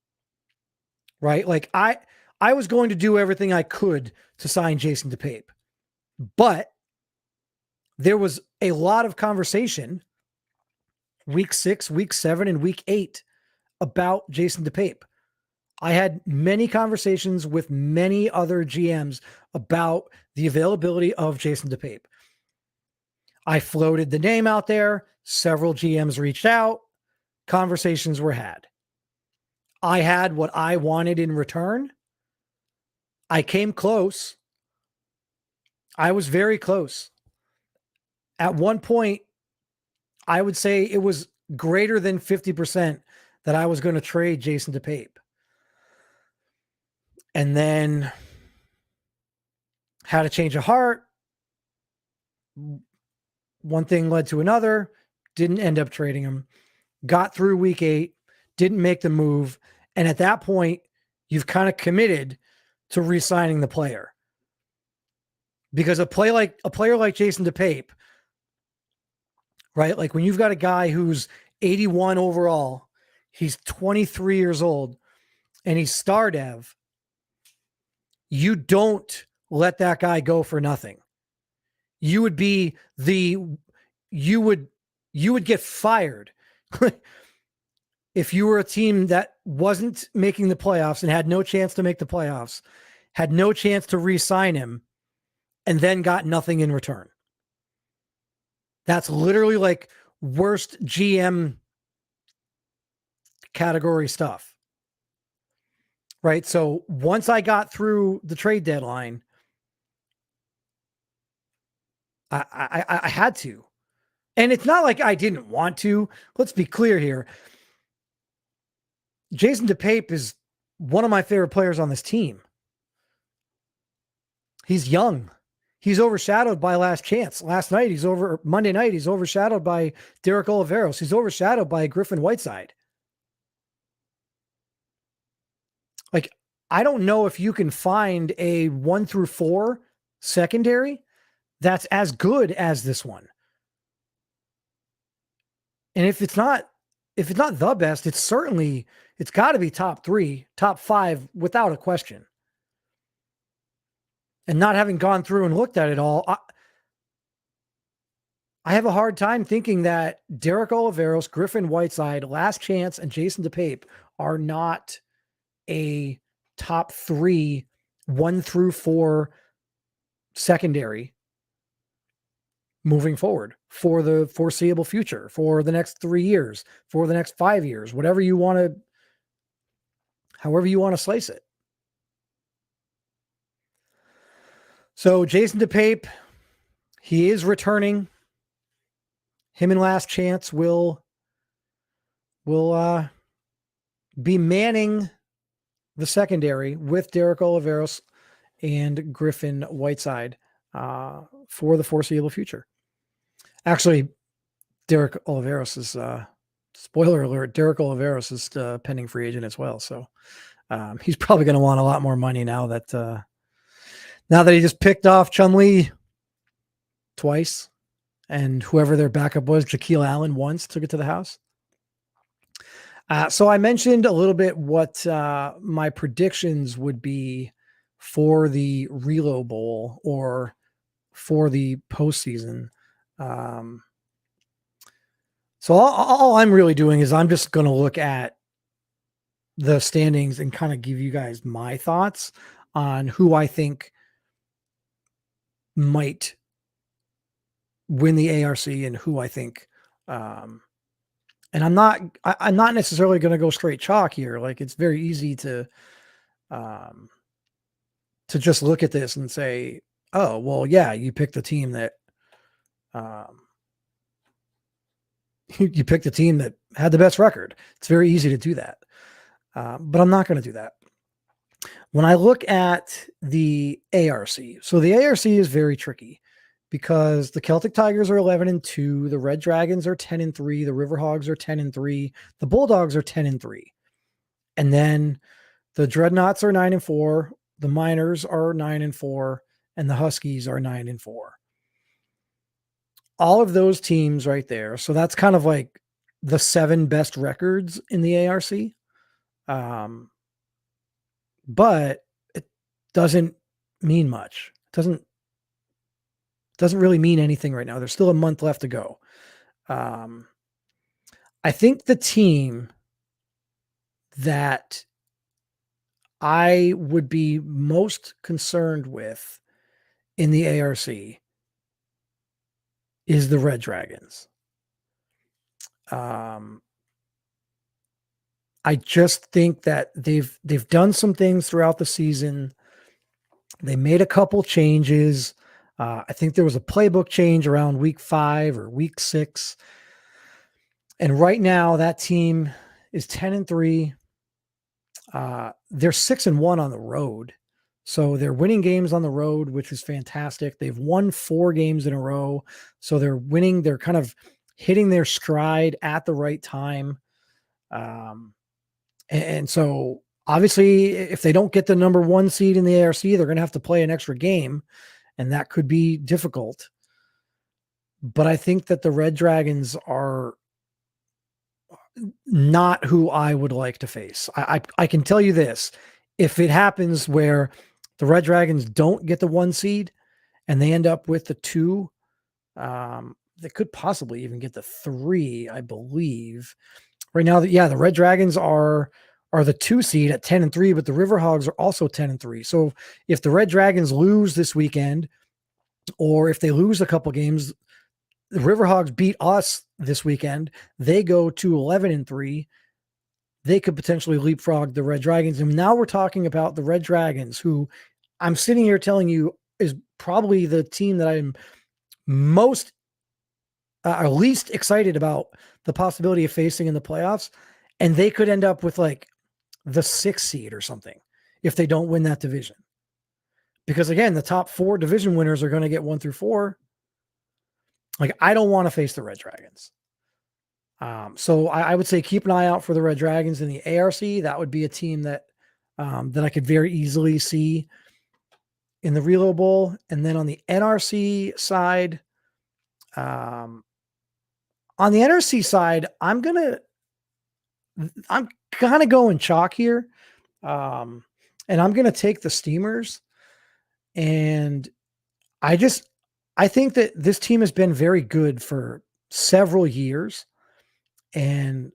right? Like I was going to do everything I could to sign Jason DePape, but there was a lot of conversation week 6, week 7, and week 8 about Jason DePape. I had many conversations with many other GMs about the availability of Jason DePape. I floated the name out there. Several GMs reached out. Conversations were had. I had what I wanted in return. I came close. I was very close. At one point, I would say it was greater than 50% that I was going to trade Jason DePape. And then had a change of heart. One thing led to another. Didn't end up trading him. Got through week 8. Didn't make the move. And at that point, you've kind of committed to re-signing the player. Because a player like Jason DePape, right? Like when you've got a guy who's 81 overall, he's 23 years old, and he's star dev, you don't let that guy go for nothing. You would be you would get fired if you were a team that wasn't making the playoffs and had no chance to make the playoffs, had no chance to re-sign him, and then got nothing in return. That's literally like worst GM category stuff. Right? So once I got through the trade deadline, I had to. And it's not like I didn't want to. Let's be clear here. Jason DePape is one of my favorite players on this team. He's young. He's overshadowed by Last Chance. Monday night, he's overshadowed by Derek Oliveros. He's overshadowed by Griffin Whiteside. Like, I don't know if you can find a 1 through 4 secondary that's as good as this one. And if it's not the best, it's got to be top 3, top 5 without a question. And not having gone through and looked at it all, I have a hard time thinking that Derek Oliveros, Griffin Whiteside, Last Chance, and Jason DePape are not a top 3, 1 through 4 secondary moving forward for the foreseeable future, for the next 3 years, for the next 5 years, however you want to slice it. So Jason DePape, he is returning. Him and Last Chance will be manning the secondary with Derek Oliveros and Griffin Whiteside for the foreseeable future. Actually, Derek Oliveros is, spoiler alert, Derek Oliveros is pending free agent as well. So he's probably going to want a lot more money now that he just picked off Chun-Li twice, and whoever their backup was, Jaquil Allen, once took it to the house. So I mentioned a little bit what my predictions would be for the Relo Bowl or for the postseason. So all I'm really doing is I'm just going to look at the standings and kind of give you guys my thoughts on who I think might win the ARC and who I think, and I'm not necessarily going to go straight chalk here. Like, it's very easy to just look at this and say, oh, well, yeah, you picked the team that, you picked the team that had the best record. It's very easy to do that. But I'm not going to do that. When I look at the ARC, so the ARC is very tricky because the Celtic Tigers are 11-2, the Red Dragons are 10-3, the Riverhogs are 10-3, the Bulldogs are 10-3, and then the Dreadnoughts are 9-4, the Miners are 9-4, and the Huskies are 9-4. All of those teams right there. So that's kind of like the 7 best records in the ARC. But it doesn't mean much. It doesn't really mean anything right now. There's still a month left to go. I think the team that I would be most concerned with in the ARC is the Red Dragons. I just think that they've done some things throughout the season. They made a couple changes. I think there was a playbook change around week 5 or week 6. And right now that team is 10-3. They're 6-1 on the road. So they're winning games on the road, which is fantastic. They've won 4 games in a row. So they're winning. They're kind of hitting their stride at the right time. And so obviously if they don't get the number 1 seed in the ARC, they're going to have to play an extra game, and that could be difficult. But I think that the Red Dragons are not who I would like to face. I can tell you this. If it happens where the Red Dragons don't get the 1 seed and they end up with the 2, they could possibly even get the 3, I believe. Right now, the Red Dragons are the 2 seed at 10-3, but the Riverhogs are also 10-3. So if the Red Dragons lose this weekend, or if they lose a couple games, the Riverhogs beat us this weekend, they go to 11-3. They could potentially leapfrog the Red Dragons. And now we're talking about the Red Dragons, who I'm sitting here telling you is probably the team that I'm most or least excited about the possibility of facing in the playoffs. And they could end up with like the 6th seed or something if they don't win that division. Because again, the top 4 division winners are going to get 1 through 4. Like, I don't want to face the Red Dragons. So I would say keep an eye out for the Red Dragons in the ARC. That would be a team that I could very easily see in the Reload Bowl. And then on the NRC side, I'm kind of going chalk here. And I'm going to take the Steamers. And I think that this team has been very good for several years. And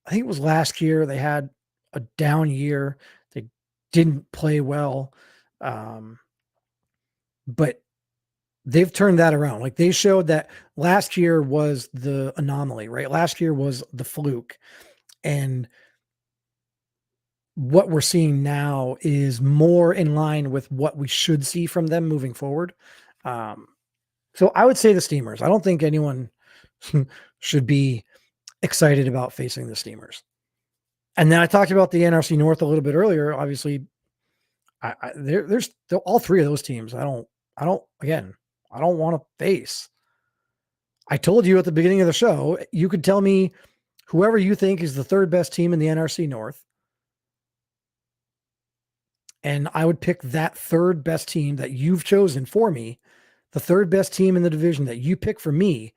I think it was last year they had a down year. They didn't play well. But they've turned that around. Like, they showed that last year was the anomaly, right? Last year was the fluke. And what we're seeing now is more in line with what we should see from them moving forward. So I would say the Steamers. I don't think anyone should be excited about facing the Steamers. And then I talked about the NRC North a little bit earlier. Obviously, there's all 3 of those teams. I don't want to face. I told you at the beginning of the show, you could tell me whoever you think is the 3rd best team in the NRC North, and I would pick that 3rd best team that you've chosen for me, the 3rd best team in the division that you pick for me.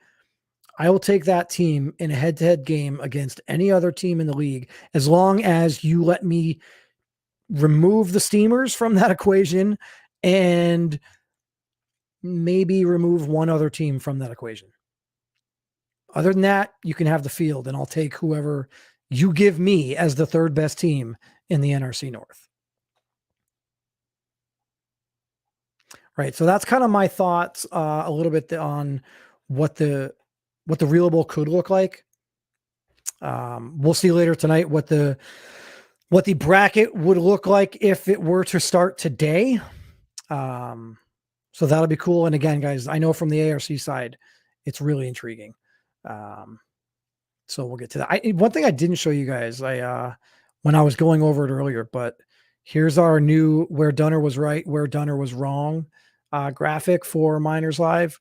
I will take that team in a head-to-head game against any other team in the league, as long as you let me remove the Steamers from that equation and maybe remove one other team from that equation. Other than that, you can have the field, and I'll take whoever you give me as the 3rd best team in the NRC North. Right. So that's kind of my thoughts a little bit on what the Reload Bowl could look like. We'll see later tonight what the bracket would look like if it were to start today. So that'll be cool. And again, guys, I know from the ARC side, it's really intriguing. So we'll get to that. One thing I didn't show you guys, when I was going over it earlier, but here's our new Where Dunner Was Right, Where Dunner Was Wrong graphic for Miners Live.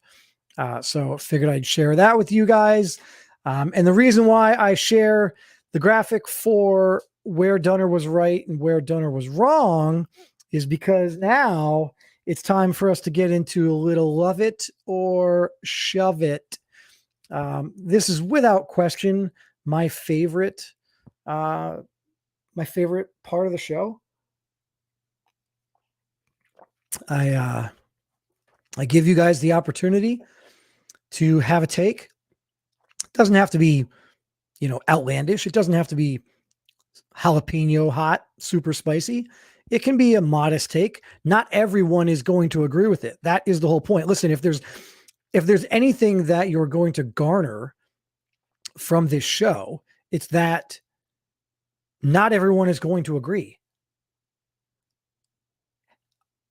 So figured I'd share that with you guys. And the reason why I share the graphic for Where Dunner Was Right and Where Dunner Was Wrong is because now it's time for us to get into a little love it or shove it. This is without question my favorite part of the show. I give you guys the opportunity to have a take. It doesn't have to be, outlandish. It doesn't have to be jalapeno hot, super spicy. It can be a modest take. Not everyone is going to agree with it. That is the whole point. Listen, if there's anything that you're going to garner from this show, it's that not everyone is going to agree.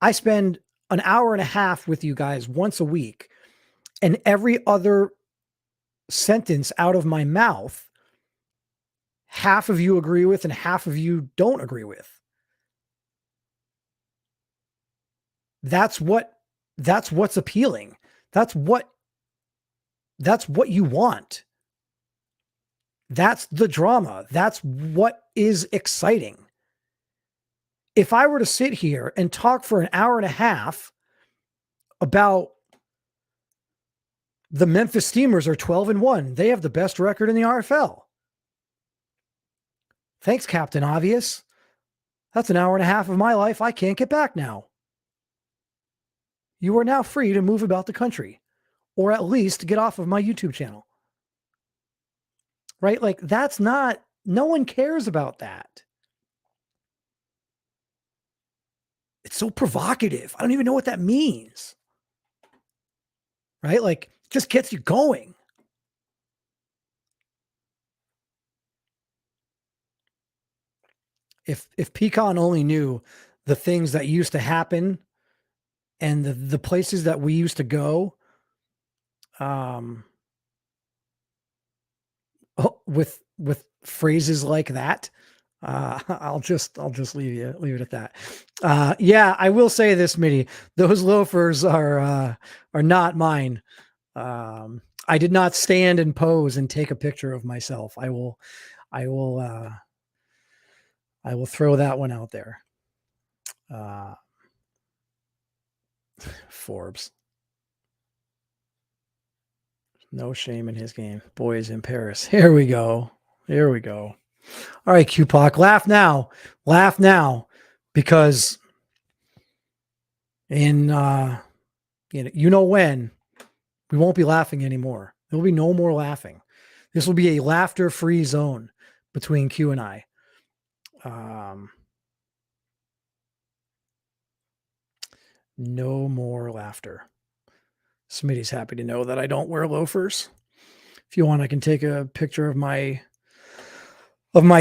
I spend an hour and a half with you guys once a week, and every other sentence out of my mouth, half of you agree with and half of you don't agree with. That's what's appealing. That's what you want. That's the drama. That's what is exciting. If I were to sit here and talk for an hour and a half about the Memphis Steamers are 12-1, they have the best record in the RFL. Thanks, Captain Obvious. That's an hour and a half of my life I can't get back now. You are now free to move about the country, or at least get off of my YouTube channel. Right? Like, no one cares about that. It's so provocative. I don't even know what that means. Right? Like, it just gets you going. If Pecan only knew the things that used to happen and the places that we used to go, with phrases like that, I'll just leave it at that. Yeah, I will say this, Mitty. Those loafers are not mine. I did not stand and pose and take a picture of myself. I will throw that one out there. Forbes. No shame in his game. Boys in Paris. Here we go. All right, QPOC, laugh now. Because in when we won't be laughing anymore. There will be no more laughing. This will be a laughter-free zone between Q and I. No more laughter. Smitty's happy to know that I don't wear loafers. If you want, I can take a picture of my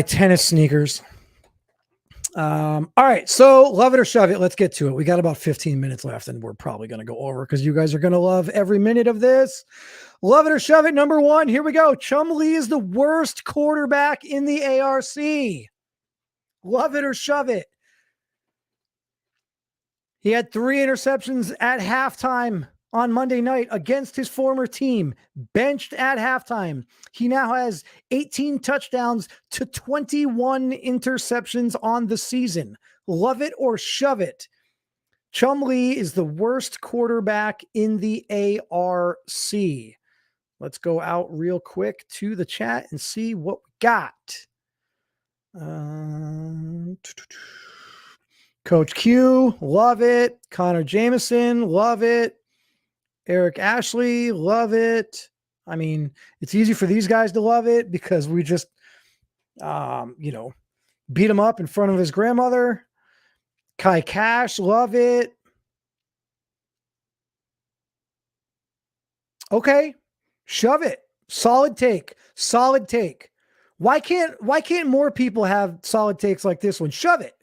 tennis sneakers. All right, so love it or shove it. Let's get to it. We got about 15 minutes left, and we're probably going to go over because you guys are going to love every minute of this. Love it or shove it. Number one, here we go. Chumlee is the worst quarterback in the ARC. Love it or shove it. He had 3 interceptions at halftime on Monday night against his former team, benched at halftime. He now has 18 touchdowns to 21 interceptions on the season. Love it or shove it. Chumlee is the worst quarterback in the ARC. Let's go out real quick to the chat and see what we got. Coach Q, love it. Connor Jameson, love it. Eric Ashley, love it. I mean, it's easy for these guys to love it because we just, beat him up in front of his grandmother. Kai Cash, love it. Okay, shove it. Solid take. Why can't more people have solid takes like this one? Shove it.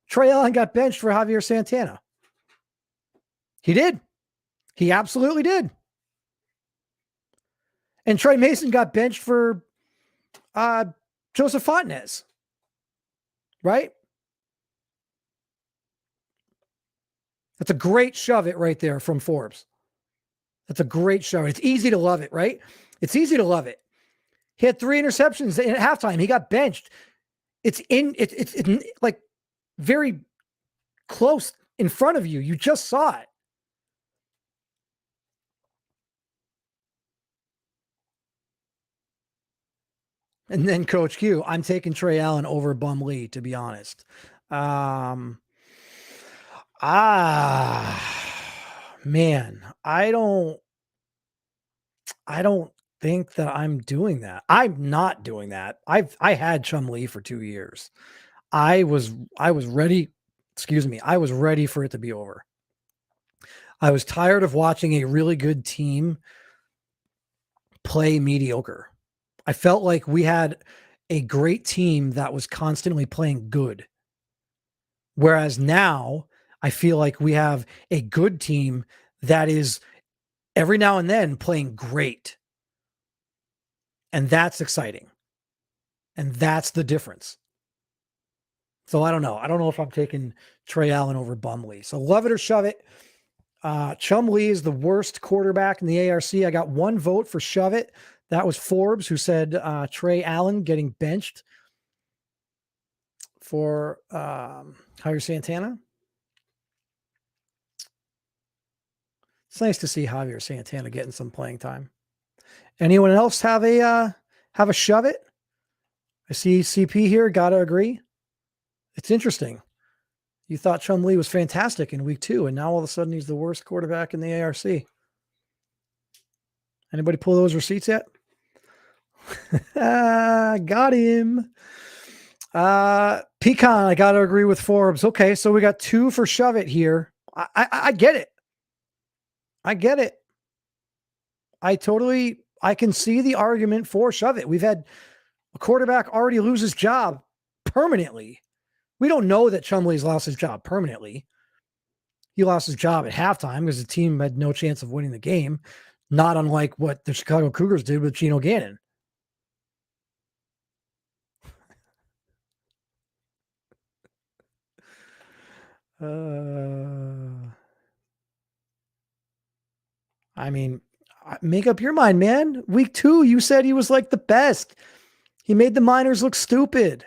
Trey Allen got benched for Javier Santana. He did. He absolutely did. And Trey Mason got benched for Joseph Fontenez. Right? That's a great shove it right there from Forbes. That's a great shove. It's easy to love it, right? It's easy to love it. He had 3 interceptions at halftime. He got benched. It's like very close in front of you. You just saw it. And then Coach Q, I'm taking Trey Allen over Bum Lee, to be honest. Man, I don't think that I'm doing that. I'm not doing that. I had Chum Lee for 2 years. I was ready, excuse me, I was ready for it to be over. I was tired of watching a really good team play mediocre. I felt like we had a great team that was constantly playing good. Whereas now I feel like we have a good team that is every now and then playing great. And that's exciting. And that's the difference. So I don't know. I don't know if I'm taking Trey Allen over Bum Lee. So love it or shove it. Chum Lee is the worst quarterback in the ARC. I got one vote for shove it. That was Forbes, who said Trey Allen getting benched for Javier Santana. It's nice to see Javier Santana getting some playing time. Anyone else have a shove it? I see CP here. Gotta agree. It's interesting. You thought Chum Lee was fantastic in week 2, and now all of a sudden he's the worst quarterback in the ARC. Anybody pull those receipts yet? Got him. Pecan, I got to agree with Forbes. Okay, so we got 2 for shove it here. I get it. I get it. I can see the argument for shove it. We've had a quarterback already lose his job permanently. We don't know that Chum Lee's lost his job permanently. He lost his job at halftime because the team had no chance of winning the game, not unlike what the Chicago Cougars did with Geno Gannon. I mean, make up your mind, man. Week 2, you said he was like the best. He made the Miners look stupid.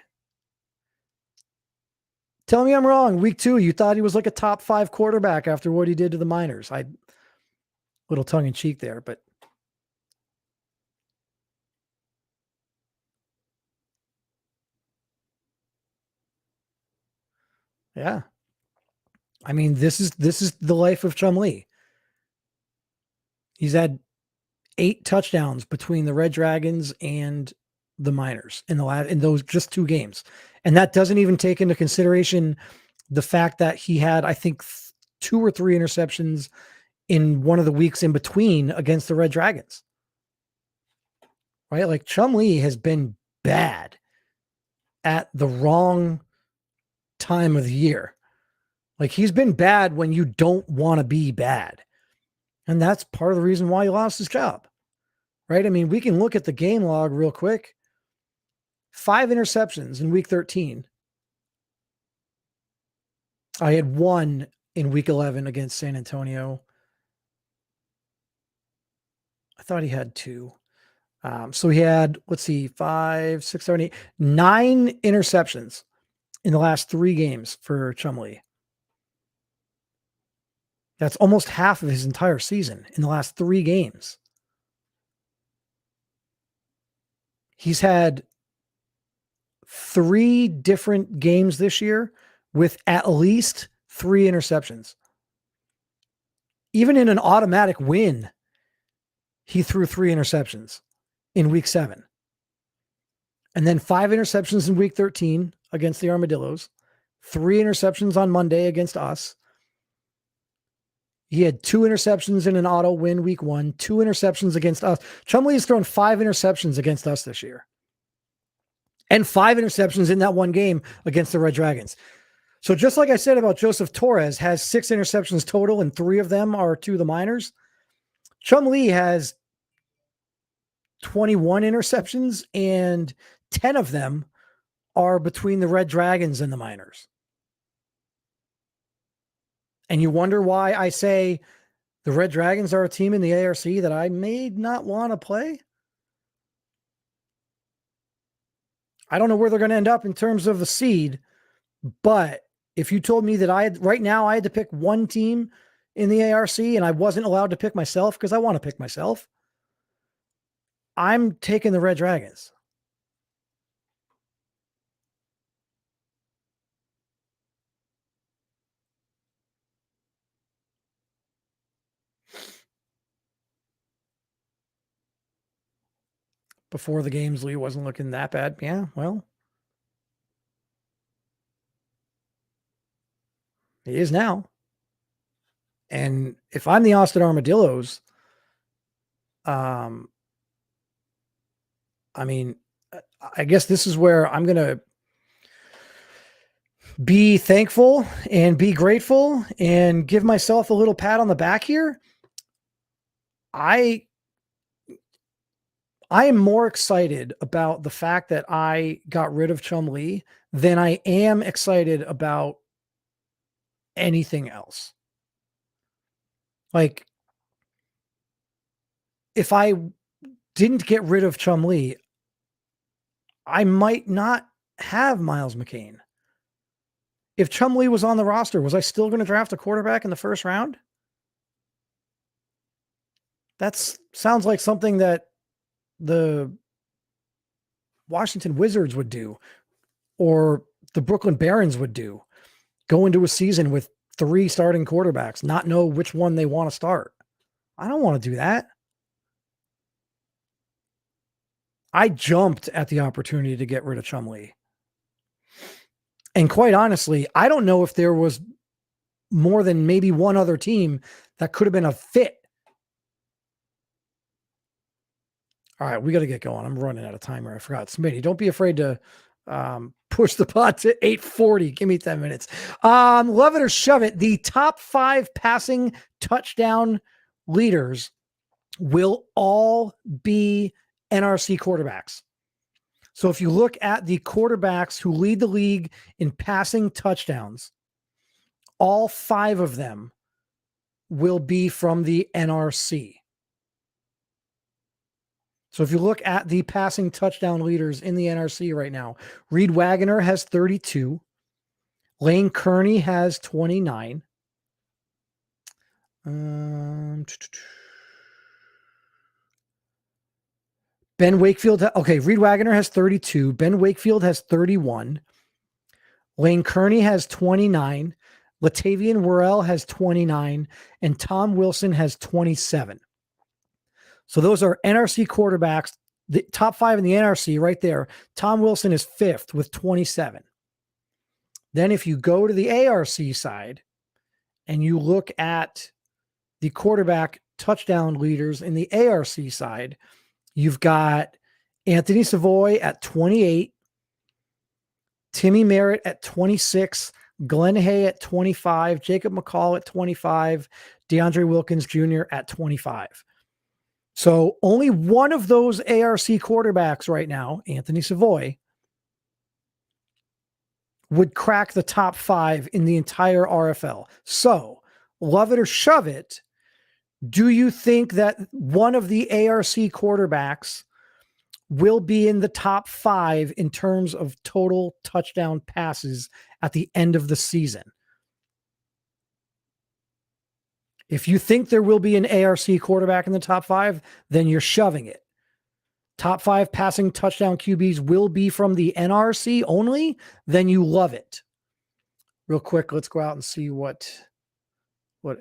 Tell me I'm wrong. Week 2, you thought he was like a top 5 quarterback after what he did to the Miners. Little tongue in cheek there, but yeah. I mean, this is the life of Chum Lee. He's had 8 touchdowns between the Red Dragons and the Miners in those just 2 games. And that doesn't even take into consideration the fact that he had, I think, 2 or 3 interceptions in one of the weeks in between against the Red Dragons. Right? Like Chum Lee has been bad at the wrong time of the year. Like he's been bad when you don't want to be bad. And that's part of the reason why he lost his job. Right? I mean, we can look at the game log real quick. 5 interceptions in week 13. I had 1 in week 11 against San Antonio. I thought he had 2. So he had, 5, 6, 7, 8, 9 interceptions in the last 3 games for Chum Lee. That's almost half of his entire season in the last 3 games. He's had 3 different games this year with at least 3 interceptions. Even in an automatic win, he threw 3 interceptions in week 7. And then 5 interceptions in week 13 against the Armadillos, 3 interceptions on Monday against us. He had 2 interceptions in an auto win week 1, 2 interceptions against us. Chum Lee has thrown 5 interceptions against us this year. And 5 interceptions in that one game against the Red Dragons. So just like I said about Joseph Torres, has 6 interceptions total, and 3 of them are to the Miners. Chum Lee has 21 interceptions, and 10 of them are between the Red Dragons and the Miners. And you wonder why I say the Red Dragons are a team in the ARC that I may not want to play? I don't know where they're going to end up in terms of the seed, but if you told me that right now I had to pick one team in the ARC and I wasn't allowed to pick myself because I want to pick myself, I'm taking the Red Dragons. before the games, Lee wasn't looking that bad. Yeah, well, he is now. And if I'm the Austin Armadillos, I mean, I guess this is where I'm going to be thankful and be grateful and give myself a little pat on the back here. I am more excited about the fact that I got rid of Chumlee than I am excited about anything else. Like, if I didn't get rid of Chumlee, I might not have Miles McCain. If Chumlee was on the roster, was I still going to draft a quarterback in the first round? That sounds like something that the Washington Wizards would do, or the Brooklyn Barons would do. Go into a season with 3 starting quarterbacks, not know which one they want to start. I don't want to do that. I jumped at the opportunity to get rid of Chumlee. And quite honestly, I don't know if there was more than maybe one other team that could have been a fit. All right, we got to get going. I'm running out of time here. I forgot. Smitty, don't be afraid to push the pot to 8:40. Give me 10 minutes. Love it or shove it. The top 5 passing touchdown leaders will all be NRC quarterbacks. So if you look at the quarterbacks who lead the league in passing touchdowns, all 5 of them will be from the NRC. So if you look at the passing touchdown leaders in the NRC right now, Reed Wagoner has 32. Lane Kearney has 29. Ben Wakefield. Okay, Reed Wagoner has 32. Ben Wakefield has 31. Lane Kearney has 29. Latavian Worrell has 29. And Tom Wilson has 27. So those are NRC quarterbacks, the top 5 in the NRC right there. Tom Wilson is 5th with 27. Then if you go to the ARC side and you look at the quarterback touchdown leaders in the ARC side, you've got Anthony Savoy at 28, Timmy Merritt at 26, Glenn Hay at 25, Jacob McCall at 25, DeAndre Wilkins Jr. at 25. So only one of those ARC quarterbacks right now, Anthony Savoy, would crack the top 5 in the entire RFL. So, love it or shove it, do you think that one of the ARC quarterbacks will be in the top 5 in terms of total touchdown passes at the end of the season? If you think there will be an ARC quarterback in the top 5, then you're shoving it. Top 5 passing touchdown QBs will be from the NRC only, then you love it. Real quick, let's go out and see what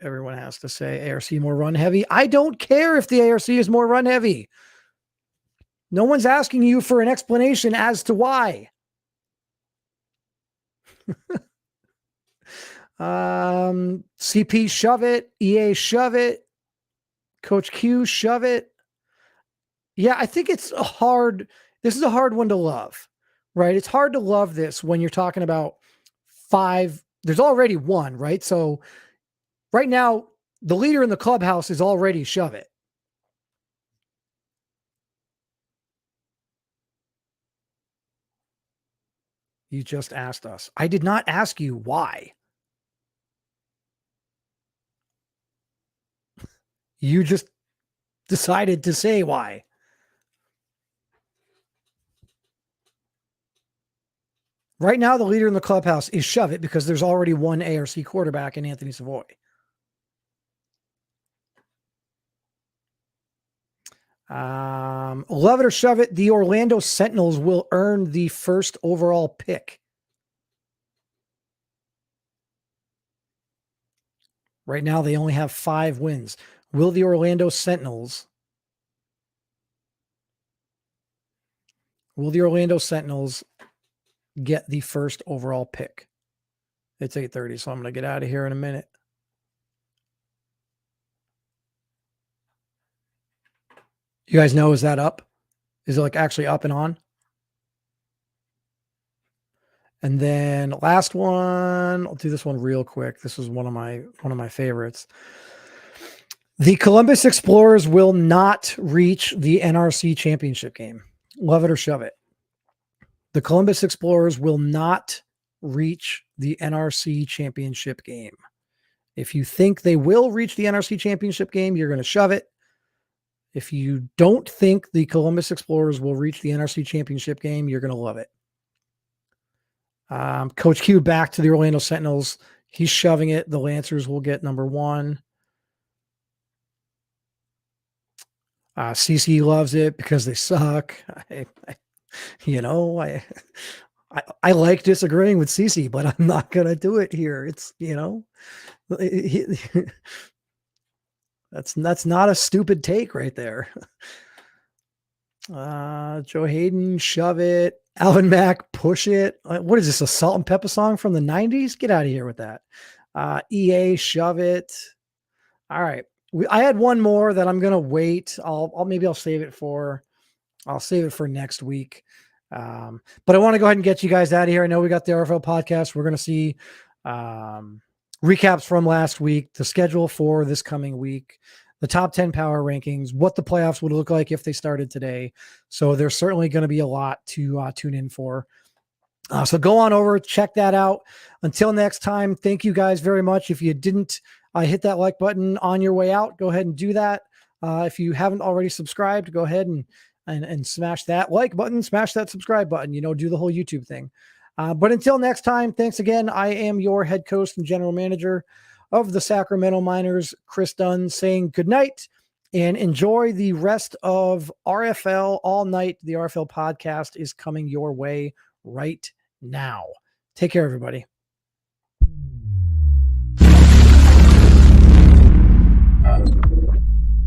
everyone has to say. ARC more run heavy. I don't care if the ARC is more run heavy. No one's asking you for an explanation as to why. CP shove it, EA shove it, Coach Q shove it. Yeah, I think this is a hard one to love, right? It's hard to love this when you're talking about 5. There's already 1, right? So right now, the leader in the clubhouse is already shove it. You just asked us. I did not ask you why. You just decided to say why. Right now, the leader in the clubhouse is shove it because there's already 1 ARC quarterback in Anthony Savoy. Love it or shove it, the Orlando Sentinels will earn the first overall pick. Right now, they only have 5 wins. Will the Orlando Sentinels Will the Orlando Sentinels get the first overall pick? It's 8:30, so I'm going to get out of here in a minute. You guys know, is that up? Is it like actually up and on? And then last one, I'll do this one real quick. This is one of my favorites. The Columbus Explorers will not reach the NRC championship game. Love it or shove it. The Columbus Explorers will not reach the NRC championship game. If you think they will reach the NRC championship game, you're going to shove it. If you don't think the Columbus Explorers will reach the NRC championship game, you're going to love it. Coach Q back to the Orlando Sentinels. He's shoving it. The Lancers will get number 1. CC loves it because they suck. I like disagreeing with CC, but I'm not going to do it here. It's, that's not a stupid take right there. Joe Hayden, shove it. Alvin Mack, push it. What is this, a Salt and Pepper song from the 90s? Get out of here with that. EA, shove it. All right. I had one more that I'm going to wait. I'll save it for next week. But I want to go ahead and get you guys out of here. I know we got the RFL podcast. We're going to see recaps from last week, the schedule for this coming week, the top 10 power rankings, what the playoffs would look like if they started today. So there's certainly going to be a lot to tune in for. So go on over, check that out. Until next time, thank you guys very much. If you didn't hit that like button on your way out, go ahead and do that. If you haven't already subscribed, go ahead and smash that like button, smash that subscribe button, do the whole YouTube thing. But until next time, thanks again. I am your head coach and general manager of the Sacramento Miners, Chris Dunn, saying good night and enjoy the rest of RFL all night. The RFL podcast is coming your way right now. Take care, everybody.